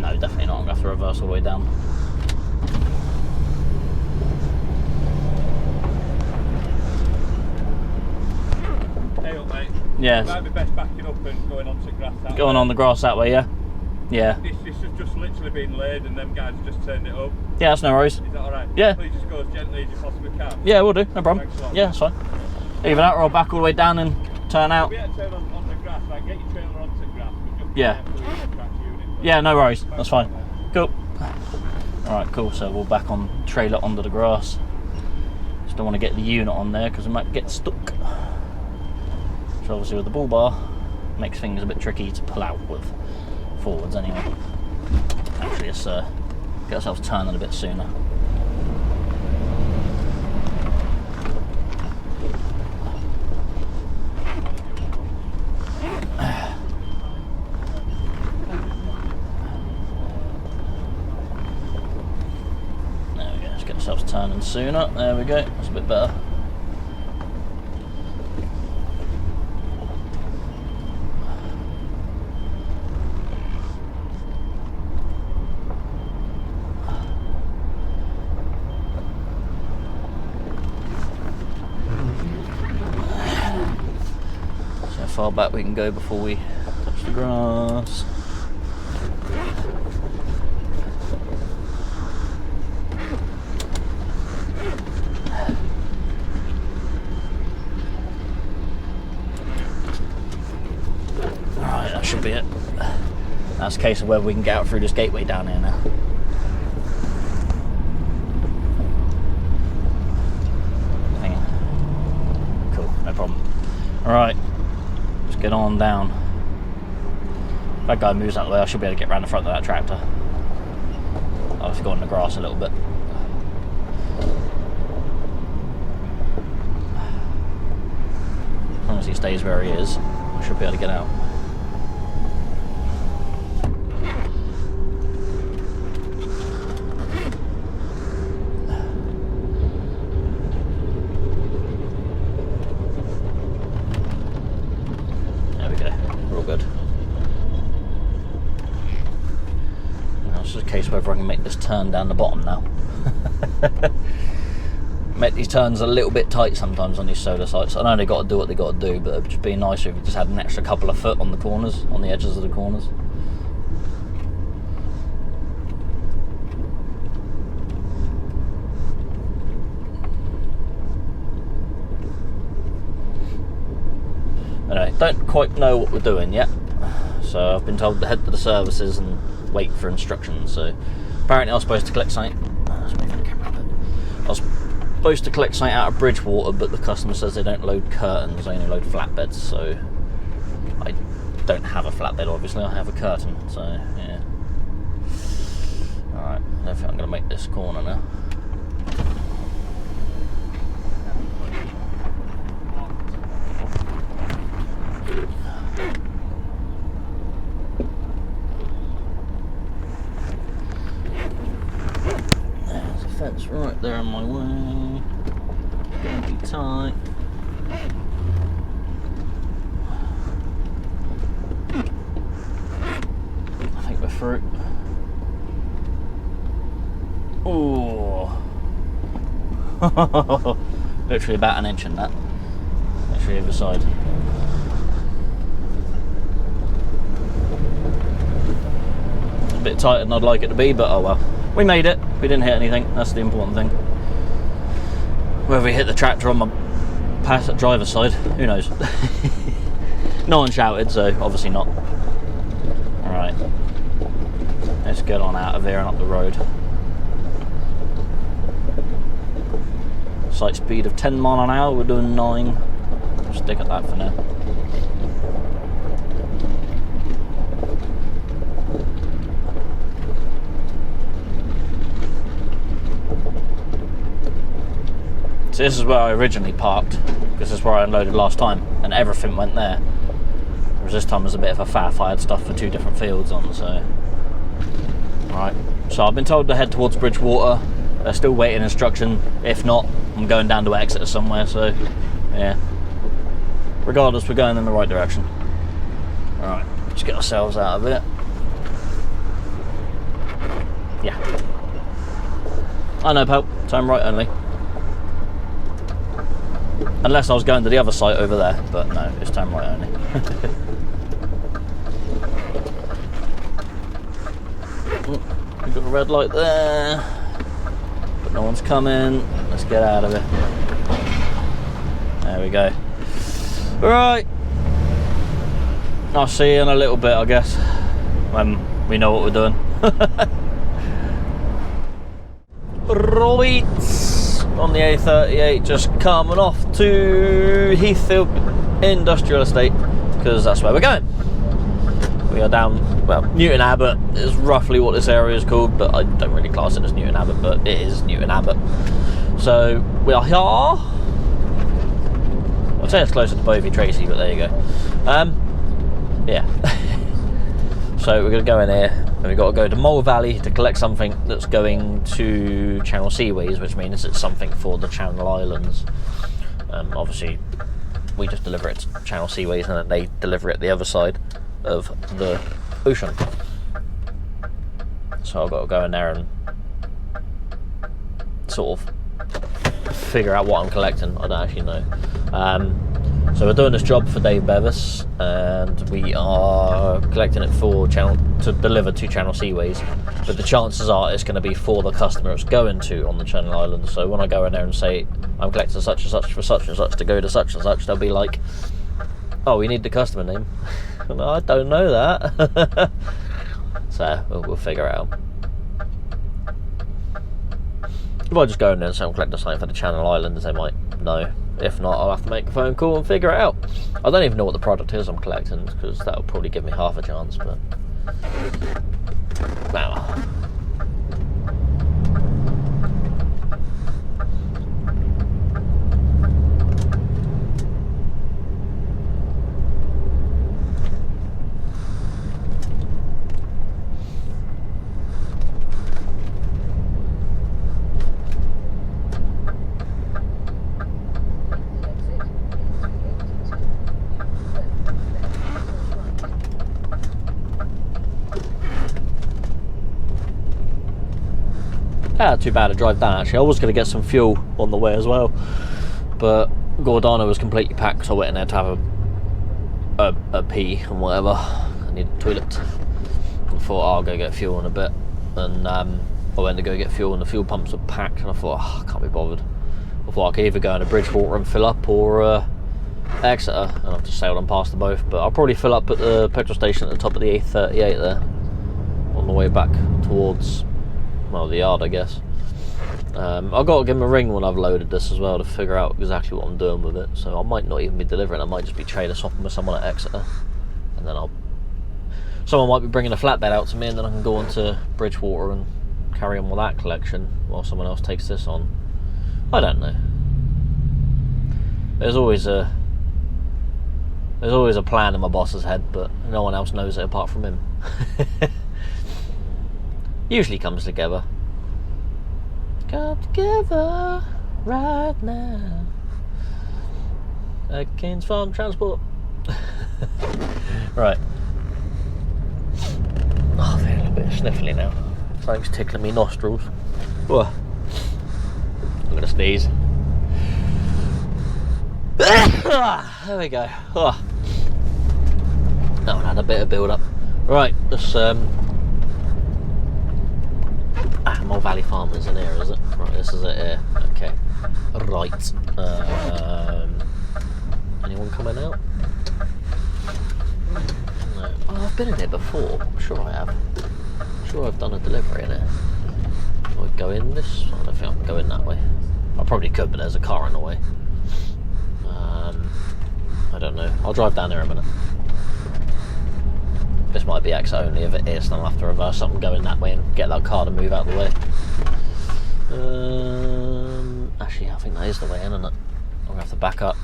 Speaker 1: No, definitely not. I'm going to have to reverse all the way down.
Speaker 2: Hey up, mate.
Speaker 1: Yeah.
Speaker 2: It might be best backing up and going onto grass that way.
Speaker 1: Going on the grass that way, yeah? Yeah.
Speaker 2: This has just literally been laid and them guys have just turned it up.
Speaker 1: Yeah, that's no worries.
Speaker 2: Is that alright?
Speaker 1: Yeah.
Speaker 2: Please just go as gently as you possibly can.
Speaker 1: Yeah, we'll do, no problem.
Speaker 2: Thanks a lot.
Speaker 1: Yeah, that's fine. Either that or I'll back all the way down and turn out.
Speaker 2: We had to turn on the grass, like get your trailer onto the grass, but just
Speaker 1: Yeah. Yeah, no worries, that's fine. Cool. Alright, cool, so we'll back on trailer onto the grass. Just don't want to get the unit on there because it might get stuck. So obviously with the bull bar, makes things a bit tricky to pull out with. forwards anyway. Actually, let's get ourselves turning a bit sooner. There we go, let's get ourselves turning sooner. There we go, that's a bit better. Far back we can go before we touch the grass. Alright, that should be it. That's a case of whether we can get out through this gateway down here now. Cool, no problem. Alright. Get on down. If that guy moves out of the way, I should be able to get around the front of that tractor. I'll have to go on the grass a little bit. As long as he stays where he is, I should be able to get out. Whether I can make this turn down the bottom now. Make these turns a little bit tight sometimes on these solar sites. I know they got to do what they got to do, but it'd just be nicer if you just had an extra couple of foot on the corners, on the edges of the corners. Anyway, don't quite know what we're doing yet, so I've been told to head to the services and wait for instructions. So apparently I was supposed to collect something. I was supposed to collect something out of Bridgewater, but the customer says they don't load curtains, they only load flatbeds. So I don't have a flatbed, obviously. I have a curtain. So yeah. All right, I don't think I'm going to make this corner now. Fence right there on my way. Gonna be tight. I think we're through. Oh, literally about an inch in that. Literally either side. It's a bit tighter than I'd like it to be, but oh well. We made it. We didn't hit anything. That's the important thing. Whether we hit the tractor on my driver's side, who knows? No one shouted, so obviously not. Alright. Let's get on out of here and up the road. Sight speed of 10 mile an hour. We're doing 9. Stick at that for now. So this is where I originally parked. This is where I unloaded last time, and everything went there. Whereas this time was a bit of a faff. I had stuff for 2 different fields on, so. Right, so I've been told to head towards Bridgewater. They're still waiting instruction. If not, I'm going down to Exeter somewhere, so yeah. Regardless, we're going in the right direction. Alright, let's get ourselves out of it. Yeah. I know, pal. Turn right only. Unless I was going to the other site over there, but no, it's turn right only. We've got a red light there, but no one's coming. Let's get out of it. There we go. Right. I'll see you in a little bit, I guess, when we know what we're doing. Right. On the A38, just coming off to Heathfield Industrial Estate, because that's where we're going. We are down well, Newton Abbot is roughly what this area is called, but I don't really class it as Newton Abbot, but it is Newton Abbot. So we are here. I'd say it's closer to Bovey Tracy, but there you go. Yeah. So we're going to go in here, and we've got to go to Mole Valley to collect something that's going to Channel Seaways, which means it's something for the Channel Islands. Obviously, we just deliver it to Channel Seaways, and then they deliver it the other side of the ocean. So I've got to go in there and sort of figure out what I'm collecting. I don't actually know. So we're doing this job for Dave Bevis, and we are collecting it for to deliver to Channel Seaways, but the chances are it's going to be for the customer it's going to on the Channel Islands. So when I go in there and say I'm collecting such and such for such and such to go to such and such, they'll be like, oh, we need the customer name. No, I don't know that. So we'll figure it out. If I just go in there and say I'm collecting something for the Channel Islands, they might know. If not, I'll have to make a phone call and figure it out. I don't even know what the product is I'm collecting, because that'll probably give me half a chance, but wow. Not too bad to drive down actually. I was going to get some fuel on the way as well, but Gordana was completely packed, so I went in there to have a pee and whatever. I needed a toilet. I thought, oh, I'll go get fuel in a bit, and I went to go get fuel and the fuel pumps were packed, and I thought, oh, I can't be bothered. I thought I could either go into Bridgewater and fill up, or Exeter, and I've just sailed on past them both, but I'll probably fill up at the petrol station at the top of the A38 there on the way back towards, well, the yard, I guess. I've got to give him a ring when I've loaded this as well to figure out exactly what I'm doing with it. So I might not even be delivering. I might just be trading swapping with someone at Exeter, and then someone might be bringing a flatbed out to me, and then I can go on to Bridgewater and carry on with that collection while someone else takes this on. I don't know. There's always a plan in my boss's head, but no one else knows it apart from him. Usually comes together. Come together right now. Keynes Farm Transport. Right. Oh, I'm feeling a little bit sniffly now. Something's tickling me nostrils. Whoa. I'm gonna sneeze. There we go. Oh. That one had a bit of build up. Right, let's Mole Valley Farmers in here, is it? Right, this is it here. Okay. Right. Anyone coming out? No. Oh, I've been in here before. I'm sure I have. I'm sure I've done a delivery in here. Do I go in this? I don't think I can go in that way. I probably could, but there's a car in the way. I don't know. I'll drive down here a minute. This might be exit only. If it is, then I'll have to reverse up and go in that way and get that car to move out of the way. Actually, I think that is the way in, isn't it? I'm going to have to back up.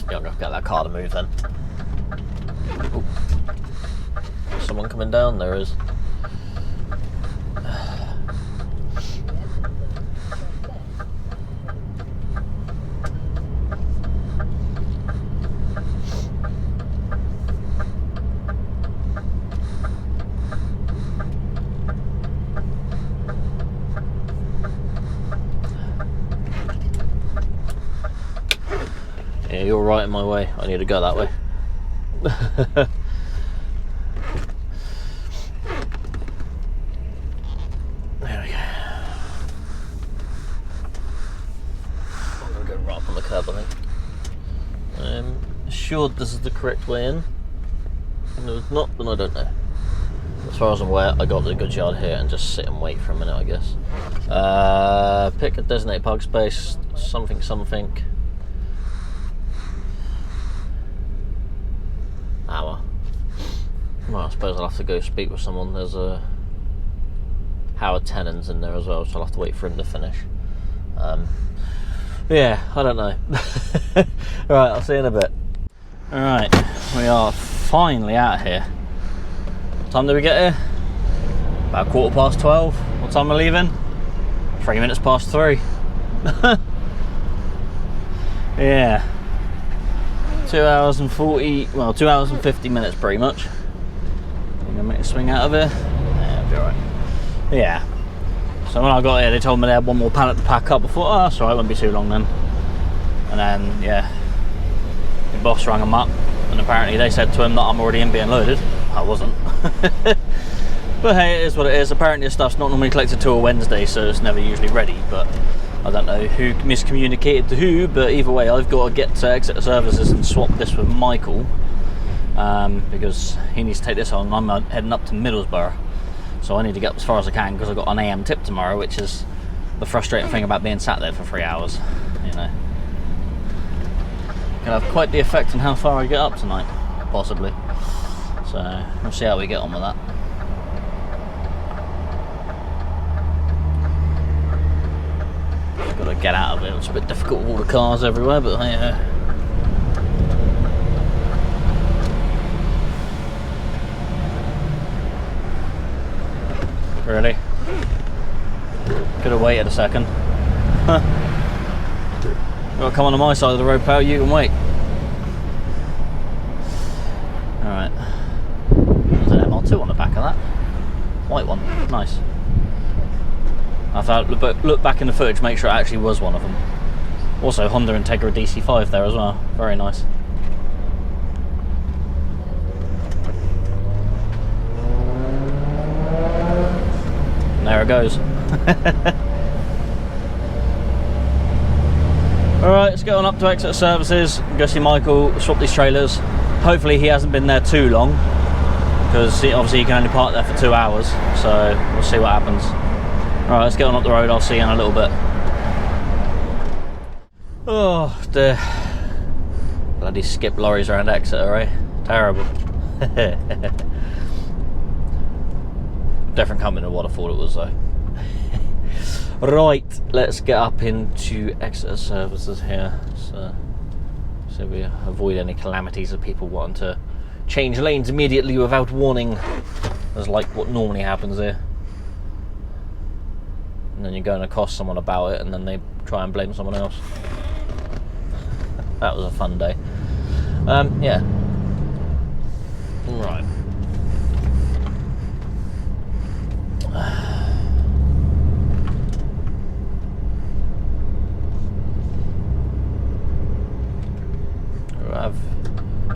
Speaker 1: Yeah, I'm going to get that car to move then. Ooh. Someone coming down? There is. Yeah, you're right in my way. I need to go that way. There we go. I'm going to go right up on the curb, I think. I'm sure this is the correct way in. And if it's not, then I don't know. As far as I'm aware, I got to the goods yard here and just sit and wait for a minute, I guess. Pick a designated park space, something. Hour. Well, I suppose I'll have to go speak with someone. There's a Howard Tennant's in there as well, so I'll have to wait for him to finish. Yeah, I don't know. Right, I'll see you in a bit. Alright, we are finally out here. What time did we get here? About 12:15. What time are we leaving? 3 minutes past 3. Yeah. 2 hours and 40, well, 2 hours and 50 minutes pretty much. I'm gonna make a swing out of here. Yeah, it'll be alright. Yeah. So when I got here, they told me they had one more pallet to pack up. I thought, oh, that's alright, it won't be too long then. And then, yeah, the boss rang them up, and apparently they said to him that I'm already in being loaded. I wasn't. But hey, it is what it is. Apparently the stuff's not normally collected till a Wednesday, so it's never usually ready. But I don't know who miscommunicated to who, but either way, I've got to get to Exeter Services and swap this with Michael, because he needs to take this on. I'm heading up to Middlesbrough, so I need to get up as far as I can because I've got an AM tip tomorrow, which is the frustrating thing about being sat there for 3 hours. You know, can have quite the effect on how far I get up tonight, possibly. So we'll see how we get on with that. Got to get out of it. It's a bit difficult with all the cars everywhere, but hey. Really? Could have waited a second. Got to come on my side of the road, pal. You can wait. Alright. There's an ML2 on the back of that. White one. Nice. I thought, look back in the footage, make sure it actually was one of them. Also, Honda Integra DC5 there as well. Very nice. And there it goes. Alright, let's get on up to Exeter Services, go see Michael, swap these trailers. Hopefully he hasn't been there too long, because obviously he can only park there for 2 hours, so we'll see what happens. Alright, let's get on up the road, I'll see you in a little bit. Oh dear. Bloody skip lorries around Exeter, eh? Terrible. Different company than what I thought it was though. Right, let's get up into Exeter Services here, so we avoid any calamities of people wanting to change lanes immediately without warning, as like what normally happens here. And then you're going to accost someone about it, and then they try and blame someone else. That was a fun day. Yeah. Right.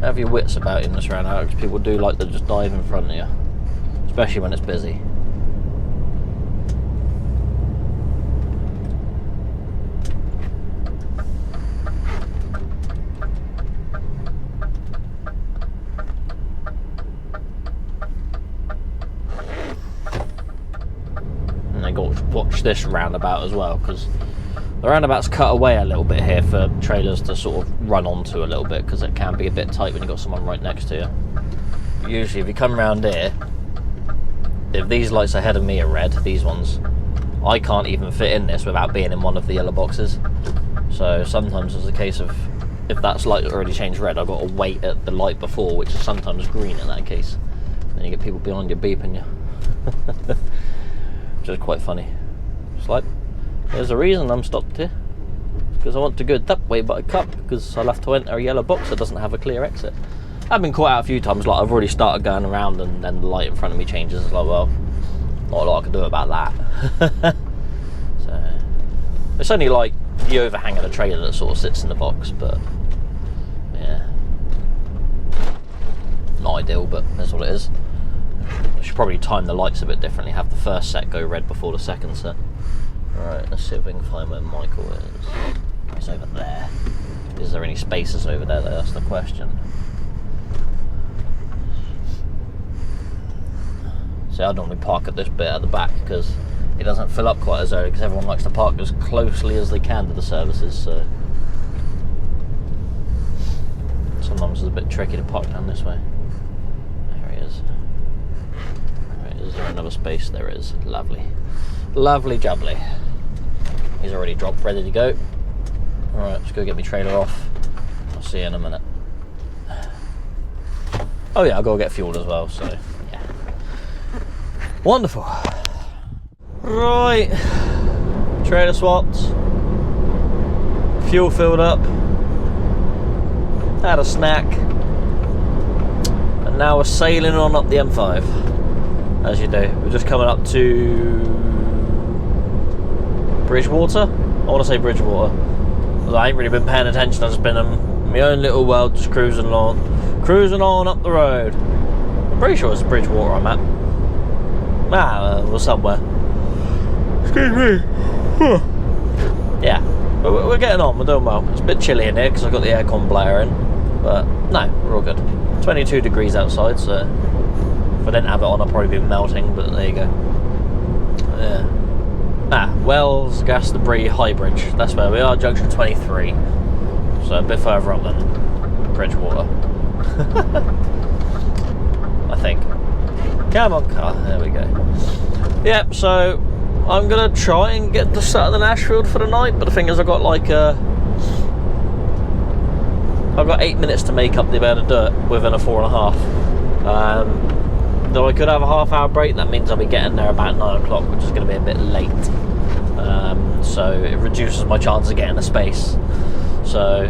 Speaker 1: Have your wits about you in this round out, because people do like to just dive in front of you, especially when it's busy. And I got to watch this roundabout as well, because the roundabout's cut away a little bit here for trailers to sort of run onto a little bit, because it can be a bit tight when you've got someone right next to you. Usually if you come around here, if these lights ahead of me are red, these ones, I can't even fit in this without being in one of the yellow boxes. So sometimes it's a case of, if that's light already changed red, I've got to wait at the light before, which is sometimes green in that case. Then you get people behind you beeping you. Which is quite funny. It's like, there's a reason I'm stopped here, because I want to go that way, but I can't, because I'll have to enter a yellow box that doesn't have a clear exit. I've been caught out a few times, like I've already started going around and then the light in front of me changes. It's like, well, not a lot I can do about that. So it's only like the overhang of the trailer that sort of sits in the box, but yeah, not ideal, but that's what it is. I should probably time the lights a bit differently, have the first set go red before the second set. Alright, let's see if we can find where Michael is. He's over there. Is there any spaces over there? That's the question. See, I normally park at this bit at the back because it doesn't fill up quite as early, because everyone likes to park as closely as they can to the services, so sometimes it's a bit tricky to park down this way. There he is. there another space? There is. Lovely. Lovely jubbly. He's already dropped, ready to go. Alright, let's go get my trailer off. I'll see you in a minute. Oh yeah, I'll go get fueled as well, so yeah. Wonderful. Right. Trailer swapped. Fuel filled up. Had a snack. And now we're sailing on up the M5. As you do. We're just coming up to Bridgewater? I want to say Bridgewater. I ain't really been paying attention. I've just been in my own little world, just cruising along. Cruising on up the road. I'm pretty sure it's Bridgewater I'm at. Or somewhere. Excuse me. Yeah, but we're getting on, we're doing well. It's a bit chilly in here because I've got the aircon blaring. But no, we're all good. 22 degrees outside, so if I didn't have it on I'd probably be melting, but there you go. Yeah. Wells Gas Debris High Bridge. That's where we are, junction 23. So a bit further up than Bridgewater. I think. Come on, car. There we go. Yep, so I'm going to try and get to Sutton and Ashfield for the night, but the thing is I've got like I've got 8 minutes to make up the amount of dirt within a 4.5. Though I could have a half-hour break, that means I'll be getting there about 9 o'clock, which is going to be a bit late. So it reduces my chance of getting a space. So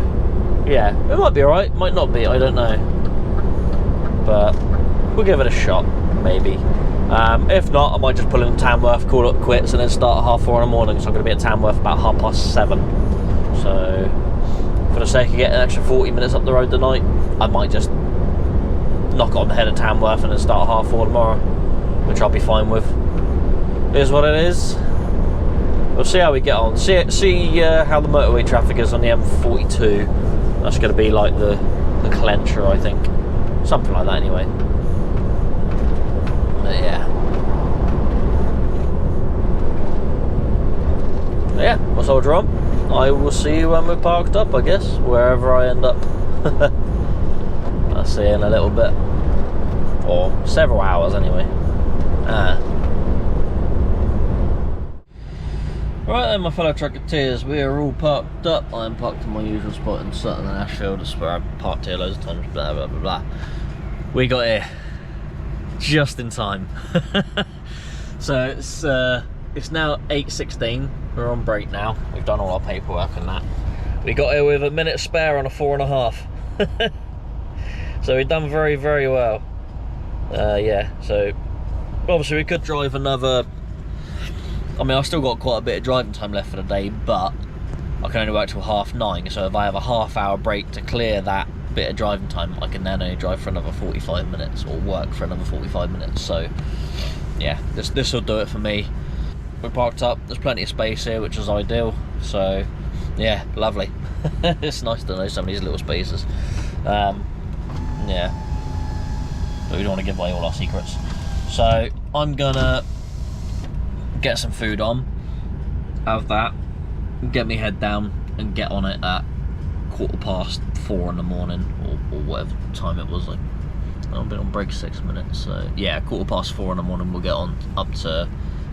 Speaker 1: yeah, it might be alright, might not be, I don't know. But we'll give it a shot, maybe. If not, I might just pull in Tamworth, call it quits, and then start at 4:30 in the morning. So I'm going to be at Tamworth about 7:30. So for the sake of getting an extra 40 minutes up the road tonight, I might just knock it on the head of Tamworth and then start at 4:30 tomorrow, which I'll be fine with. It is what it is. We'll see how we get on. See how the motorway traffic is on the M42. That's going to be like the clencher, I think. Something like that anyway. But yeah. Yeah, we'll soldier on. I will see you when we're parked up, I guess. Wherever I end up. I'll see you in a little bit. Or several hours anyway. Right then, my fellow trucketeers, we are all parked up. I am parked in my usual spot in Sutton and Ashfield. That's where I've parked here loads of times, blah blah blah blah. We got here just in time. So it's now 8:16. We're on break now. We've done all our paperwork and that. We got here with a minute spare on a 4.5. So we've done very, very well. Yeah, so obviously we could drive another. I mean, I've still got quite a bit of driving time left for the day, but I can only work till 9:30. So if I have a half-hour break to clear that bit of driving time, I can then only drive for another 45 minutes or work for another 45 minutes. So yeah, this will do it for me. We're parked up. There's plenty of space here, which is ideal. So yeah, lovely. It's nice to know some of these little spaces. Yeah, but we don't want to give away all our secrets. So I'm gonna get some food on, have that, get me head down and get on it at 4:15 in the morning, or whatever time it was. Like, I've been on break 6 minutes, so yeah, 4:15 in the morning we'll get on up to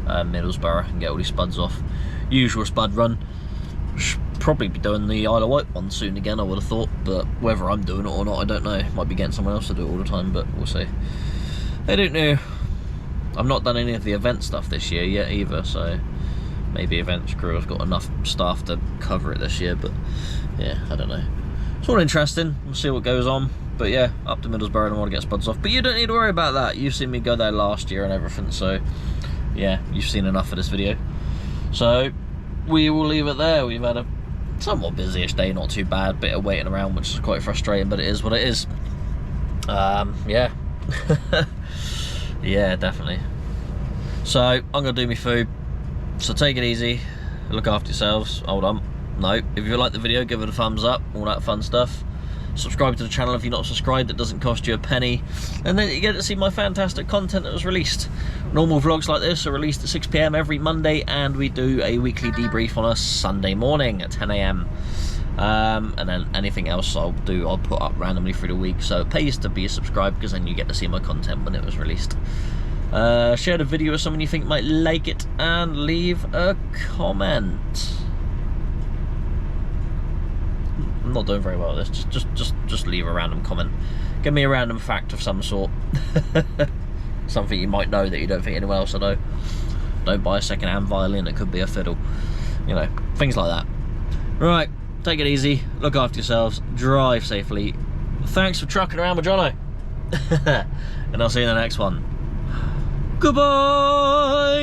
Speaker 1: Middlesbrough and get all these spuds off. Usual spud run. Should probably be doing the Isle of Wight one soon again, I would have thought, but whether I'm doing it or not, I don't know. Might be getting someone else to do it all the time, but we'll see. I don't know. I've not done any of the event stuff this year yet either, so maybe events crew have got enough staff to cover it this year, but yeah, I don't know. It's all interesting. We'll see what goes on. But yeah, up to Middlesbrough and I want to get spuds off. But you don't need to worry about that. You've seen me go there last year and everything, so yeah, you've seen enough of this video. So we will leave it there. We've had a somewhat busy-ish day, not too bad. Bit of waiting around, which is quite frustrating, but it is what it is. Yeah. Yeah, definitely. So I'm gonna do my food. So take it easy, look after yourselves. Hold on. No, if you like the video, give it a thumbs up, all that fun stuff. Subscribe to the channel if you're not subscribed. It doesn't cost you a penny, and then you get to see my fantastic content that was released. Normal vlogs like this are released at 6 PM every Monday, and we do a weekly debrief on a Sunday morning at 10 AM. And then anything else I'll put up randomly through the week, so it pays to be subscribed because then you get to see my content when it was released. Share the video with someone you think might like it, and leave a comment. I'm not doing very well at this. Just leave a random comment. Give me a random fact of some sort. Something you might know that you don't think anyone else will know. Don't buy a second-hand violin, it could be a fiddle. You know, things like that. Right, take it easy, look after yourselves, drive safely. Thanks for trucking around with Jono. And I'll see you in the next one. Goodbye!